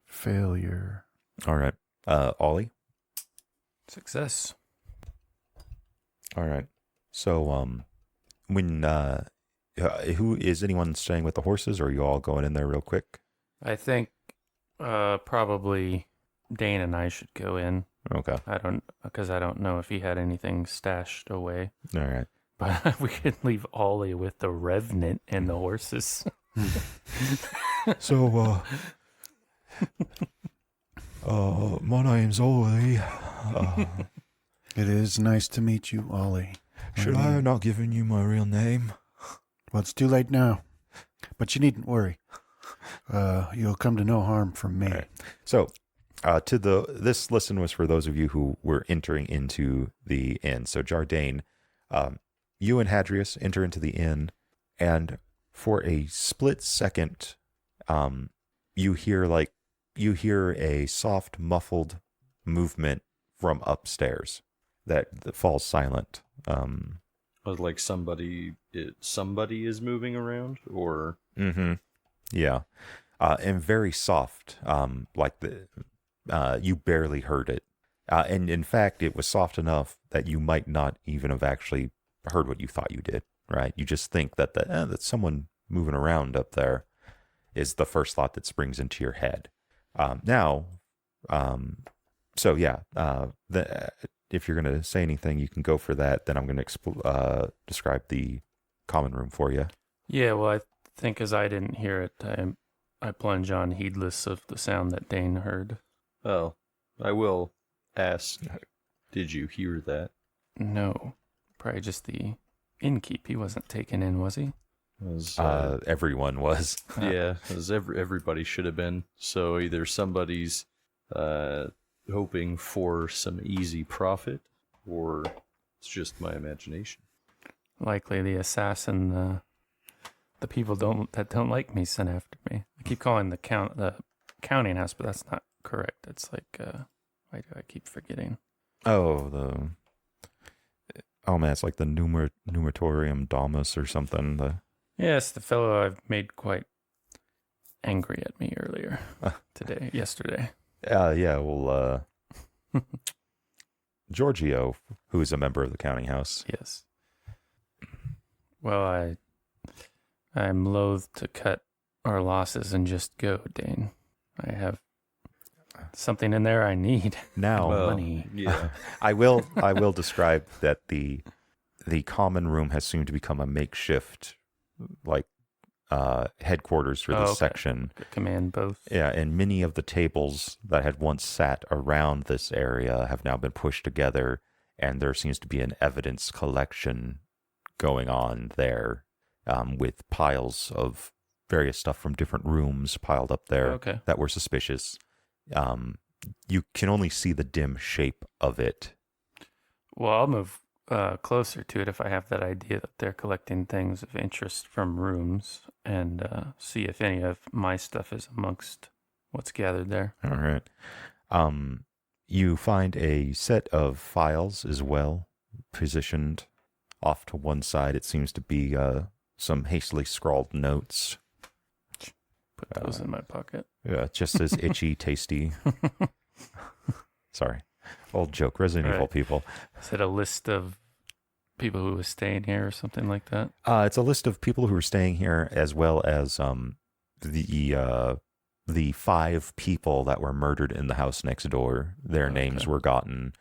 Failure. All right. Ollie? Success. All right. So, who is anyone staying with the horses, or are you all going in there real quick? I think probably Dane and I should go in. Okay. Because I don't know if he had anything stashed away. All right. But we could leave Ollie with the Revenant and the horses. So, my name's Ollie. It is nice to meet you, Ollie. Should I have not given you my real name? Well, it's too late now. But you needn't worry. You'll come to no harm from me. All right. So, this listen was for those of you who were entering into the inn. So, Jardane, you and Hadrius enter into the inn, and for a split second, you hear a soft, muffled movement from upstairs that falls silent. Was like somebody is moving around, or Yeah, and very soft, like you barely heard it, and in fact, it was soft enough that you might not even have actually heard what you thought you did. Right? You just think that that's someone moving around up there is the first thought that springs into your head. If you're going to say anything, you can go for that. Then I'm going to describe the common room for you. Yeah, well, I think as I didn't hear it, I plunge on heedless of the sound that Dane heard. oh, I will ask. Did you hear that? No, probably just the innkeep. He wasn't taken in, was he? Was, Everyone was. yeah, as everybody should have been. So either somebody's hoping for some easy profit, or it's just my imagination. Likely the assassin, the people that don't like me sent after me. I keep calling the counting house, but that's not correct. It's like, why do I keep forgetting? Oh, man, it's like the Numatorium Domus or something. Yes, the fellow I've made quite angry at me earlier yesterday. Yeah, well, Giorgio, who is a member of the counting house. Yes. Well, I'm loath to cut our losses and just go, Dane. I have something in there I need. Now, money. Yeah. I will describe that the common room has soon to become a makeshift, like, headquarters for this section. Command both. Yeah, and many of the tables that had once sat around this area have now been pushed together, and there seems to be an evidence collection going on there, with piles of various stuff from different rooms piled up there that were suspicious. You can only see the dim shape of it. Well, I'll move closer to it if I have that idea that they're collecting things of interest from rooms, and see if any of my stuff is amongst what's gathered there. All right. You find a set of files as well, positioned off to one side. It seems to be some hastily scrawled notes. Put those in my pocket. Yeah, just as itchy, tasty. Sorry. Old joke, Resident Evil people. Is it a list of people who were staying here or something like that? It's a list of people who are staying here, as well as the 5 people that were murdered in the house next door. Their names were gotten.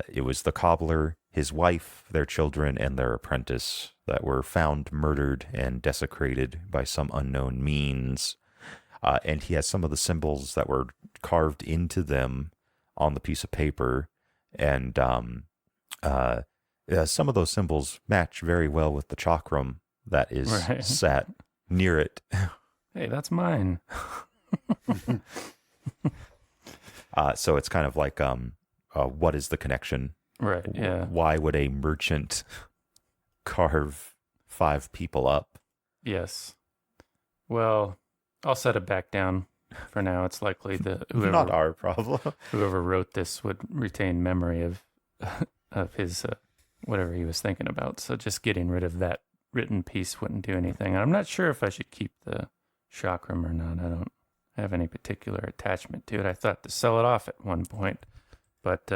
It was the cobbler, his wife, their children, and their apprentice that were found murdered and desecrated by some unknown means. And he has some of the symbols that were carved into them on the piece of paper. And some of those symbols match very well with the chakram that is sat near it. Hey, that's mine. So it's kind of like, what is the connection? Right, yeah. Why would a merchant carve 5 people up? Yes. Well, I'll set it back down for now. It's likely that Not our problem. whoever wrote this would retain memory of his whatever he was thinking about. So just getting rid of that written piece wouldn't do anything. I'm not sure if I should keep the chakram or not. I don't have any particular attachment to it. I thought to sell it off at one point, but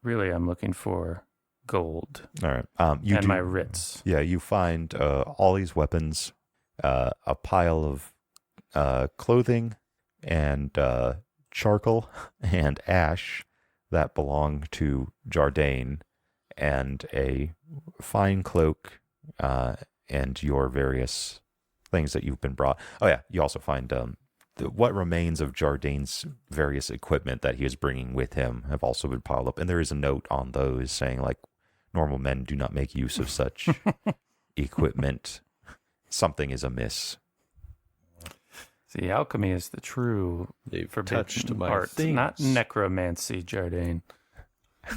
really I'm looking for gold. All right. My writs. Yeah, you find all these weapons, a pile of clothing, and charcoal and ash that belong to Jardine, and a fine cloak, and your various things that you've been brought. Oh yeah, you also find what remains of Jardine's various equipment that he is bringing with him have also been piled up, and there is a note on those saying, like, normal men do not make use of such equipment. Something is amiss. See, alchemy is the true touched my art, things. not necromancy, Jardine.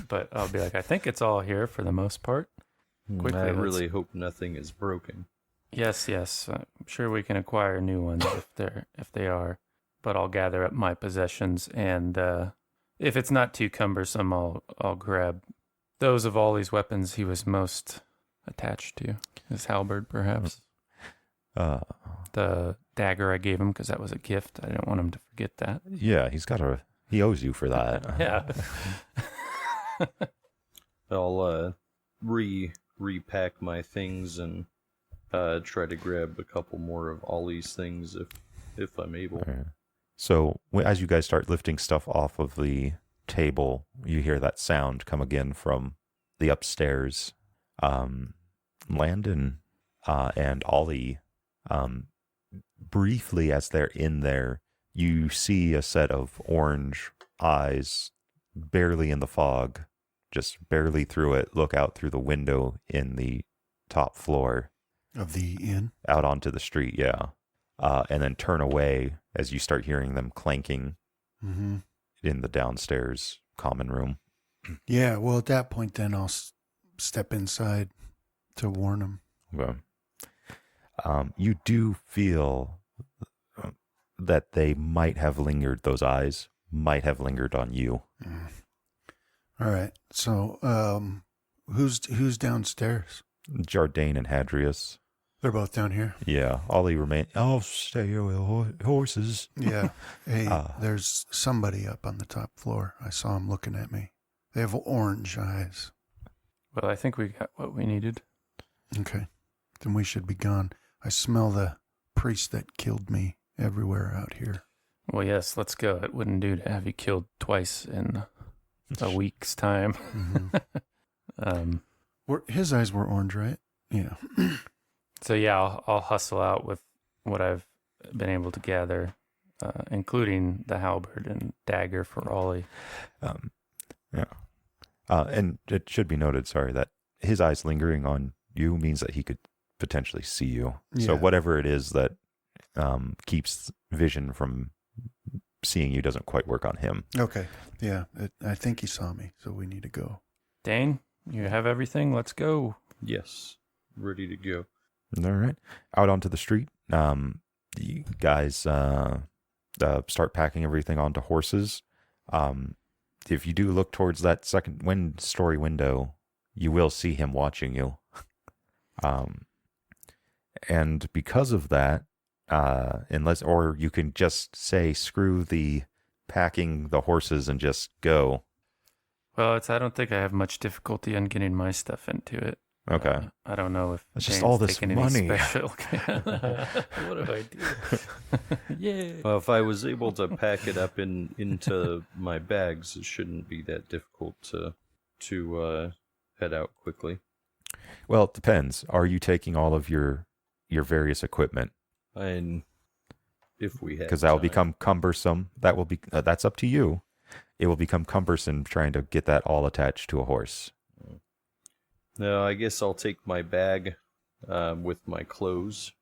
But I'll be like, I think it's all here for the most part. Quickly, I really hope nothing is broken. Yes. I'm sure we can acquire new ones if they are. But I'll gather up my possessions, and if it's not too cumbersome, I'll grab those of all these weapons he was most attached to. His halberd, perhaps. The dagger I gave him because that was a gift. I didn't want him to forget that. Yeah, he owes you for that. Yeah. I'll repack my things and try to grab a couple more of Ollie's things if I'm able. Right. So as you guys start lifting stuff off of the table, you hear that sound come again from the upstairs. Landon and Ollie, briefly as they're in there, you see a set of orange eyes barely in the fog just barely through it, look out through the window in the top floor Of the inn? out onto the street, yeah. And then turn away as you start hearing them clanking Mm-hmm. in the downstairs common room. Yeah, well, at that point, then I'll step inside to warn him. Okay. You do feel that they might have lingered, those eyes might have lingered on you. All right. So, who's downstairs? Jardane and Hadrius. They're both down here. Yeah, Ollie remain. I'll stay here with horses. Yeah. Hey, there's somebody up on the top floor. I saw him looking at me. They have orange eyes. Well, I think we got what we needed. Okay. Then we should be gone. I smell the priest that killed me everywhere out here. Well, yes, let's go. It wouldn't do to have you killed twice in a week's time. His eyes were orange, right? Yeah. So yeah, I'll hustle out with what I've been able to gather, including the halberd and dagger for Ollie. Yeah. And it should be noted, sorry, that his eyes lingering on you means that he could potentially see you. So Yeah. whatever it is that keeps vision from seeing you doesn't quite work on him. Okay. Yeah. I think he saw me, so we need to go. Dane, you have everything? Let's go. Yes. Ready to go. All right. Out onto the street. You guys start packing everything onto horses. If you do look towards that second story window, you will see him watching you. And because of that, or you can just say, screw the packing the horses and just go. Well, I don't think I have much difficulty in getting my stuff into it. Okay. I don't know if It's just Dane's all this taking any money. special. What do I do? Yeah. Well, if I was able to pack it up into my bags, it shouldn't be that difficult to head out quickly. Well, it depends. Are you taking all of your various equipment? And if we have, Because that will time. become cumbersome. That will be that's up to you. It will become cumbersome trying to get that all attached to a horse. No, I guess I'll take my bag with my clothes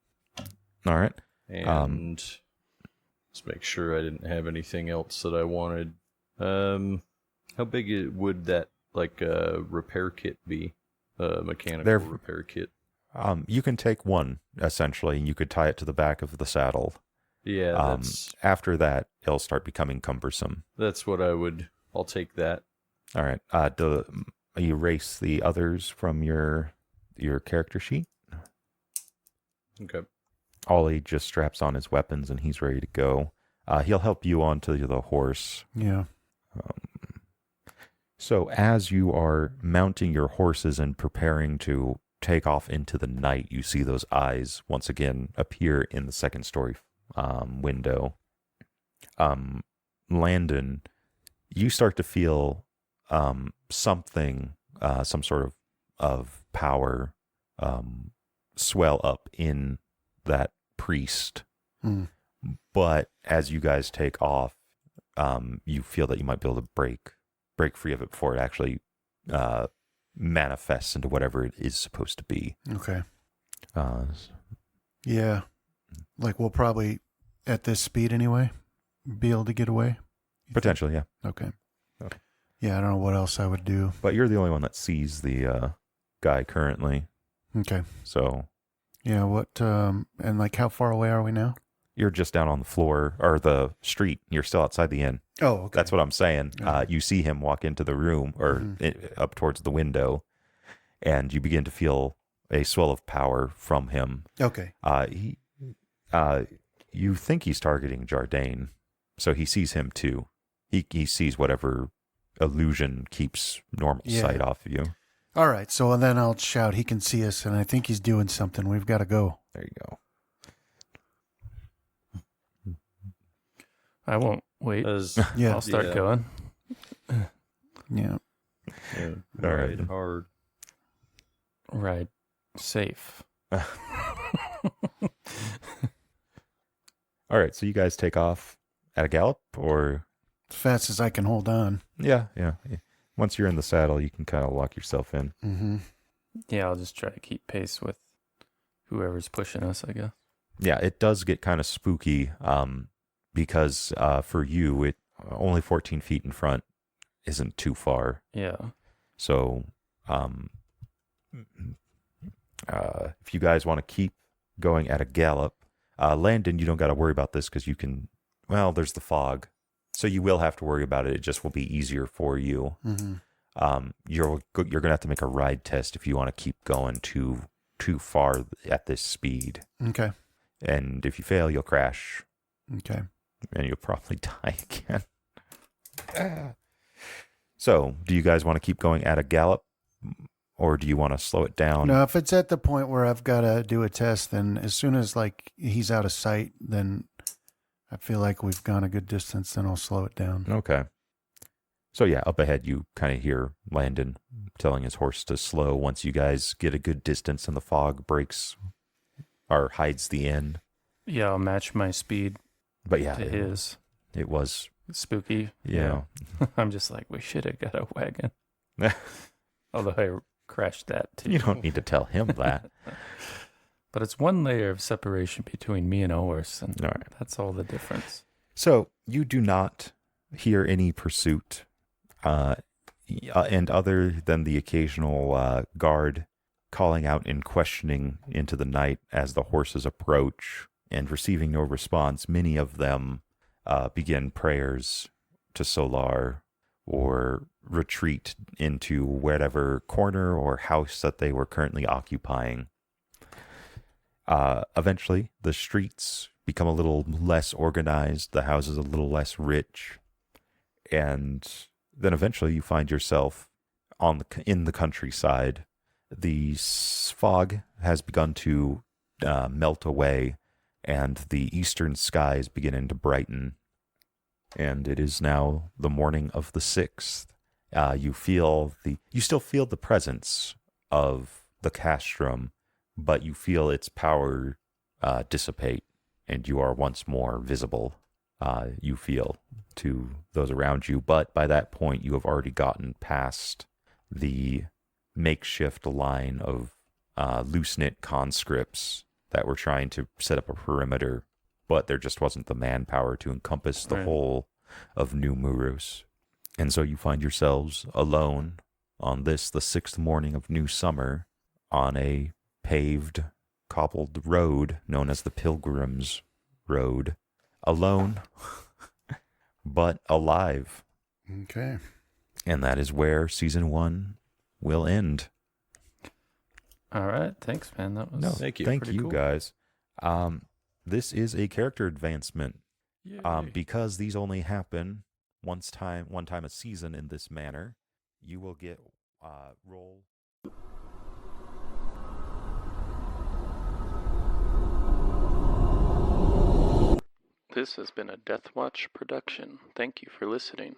All right. and let's make sure I didn't have anything else that I wanted. How big would that repair kit be? Mechanical repair kit. You can take one essentially, and you could tie it to the back of the saddle. Yeah, After that, it'll start becoming cumbersome. that's what I'll take that. All right. You erase the others from your character sheet. Okay. Ollie just straps on his weapons and he's ready to go. He'll help you onto the horse. Yeah. So as you are mounting your horses and preparing to take off into the night, you see those eyes once again appear in the second story window. Landon, you start to feel something, some sort of power swell up in that priest. Mm. But as you guys take off, you feel that you might be able to break free of it before it actually manifests into whatever it is supposed to be. Okay. Yeah. Like we'll probably, at this speed anyway, be able to get away? Potentially, yeah. Okay. Okay. Yeah, I don't know what else I would do. But you're the only one that sees the guy currently. Okay. So Yeah, and like how far away are we now? you're just down on the floor or the street. You're still outside the inn. Oh, okay. That's what I'm saying. Okay. You see him walk into the room or up towards the window, and you begin to feel a swell of power from him. Okay. You think he's targeting Jardane, so he sees him too. He sees whatever illusion keeps normal sight off of you. All right, so then I'll shout, he can see us, and I think he's doing something. We've got to go. There you go. I won't wait. Yeah. I'll start going. Yeah. Yeah, All right. ride hard. Right. Safe. All right, so you guys take off at a gallop, or As fast as I can hold on. yeah. once you're in the saddle, you can kind of lock yourself in. Mm-hmm. Yeah, I'll just try to keep pace with whoever's pushing us, I guess. Yeah, it does get kind of spooky because for you, it only 14 feet in front isn't too far. Yeah. So if you guys want to keep going at a gallop, Landon, you don't got to worry about this because you can, well, there's the fog. So you will have to worry about it. It just will be easier for you. Mm-hmm. You're going to have to make a ride test if you want to keep going too far at this speed. Okay. And if you fail, you'll crash. Okay. And you'll probably die again. So, do you guys want to keep going at a gallop? Or do you want to slow it down? No, if it's at the point where I've got to do a test, then as soon as like he's out of sight, then I feel like we've gone a good distance, then I'll slow it down. Okay. So yeah, up ahead you kind of hear Landon telling his horse to slow once you guys get a good distance and the fog breaks or hides the inn. Yeah, I'll match my speed But yeah, to his. it was, Spooky. yeah. I'm just like, we should have got a wagon. Although I crashed that too. You don't need to tell him that. But it's one layer of separation between me and a horse, and All right. that's all the difference. So you do not hear any pursuit, and other than the occasional guard calling out and questioning into the night as the horses approach and receiving no response, many of them begin prayers to Solar or retreat into whatever corner or house that they were currently occupying. Eventually, the streets become a little less organized, the houses a little less rich, and then eventually you find yourself in the countryside. The fog has begun to melt away, and the eastern skies beginning to brighten. And it is now the morning of the 6th. You still feel the presence of the castrum, but you feel its power dissipate, and you are once more visible, you feel, to those around you. But by that point, you have already gotten past the makeshift line of loose-knit conscripts that were trying to set up a perimeter, but there just wasn't the manpower to encompass the whole of New Murus. And so you find yourselves alone on this, the 6th morning of new summer, on a paved, cobbled road known as the Pilgrim's Road. Alone, but alive. Okay. And that is where season 1 will end. All right. Thanks, man. That was Thank you. Thank Pretty you, cool. guys. This is a character advancement. Yay. Because these only happen one time a season in this manner, you will get roll. This has been a Death Watch production. Thank you for listening.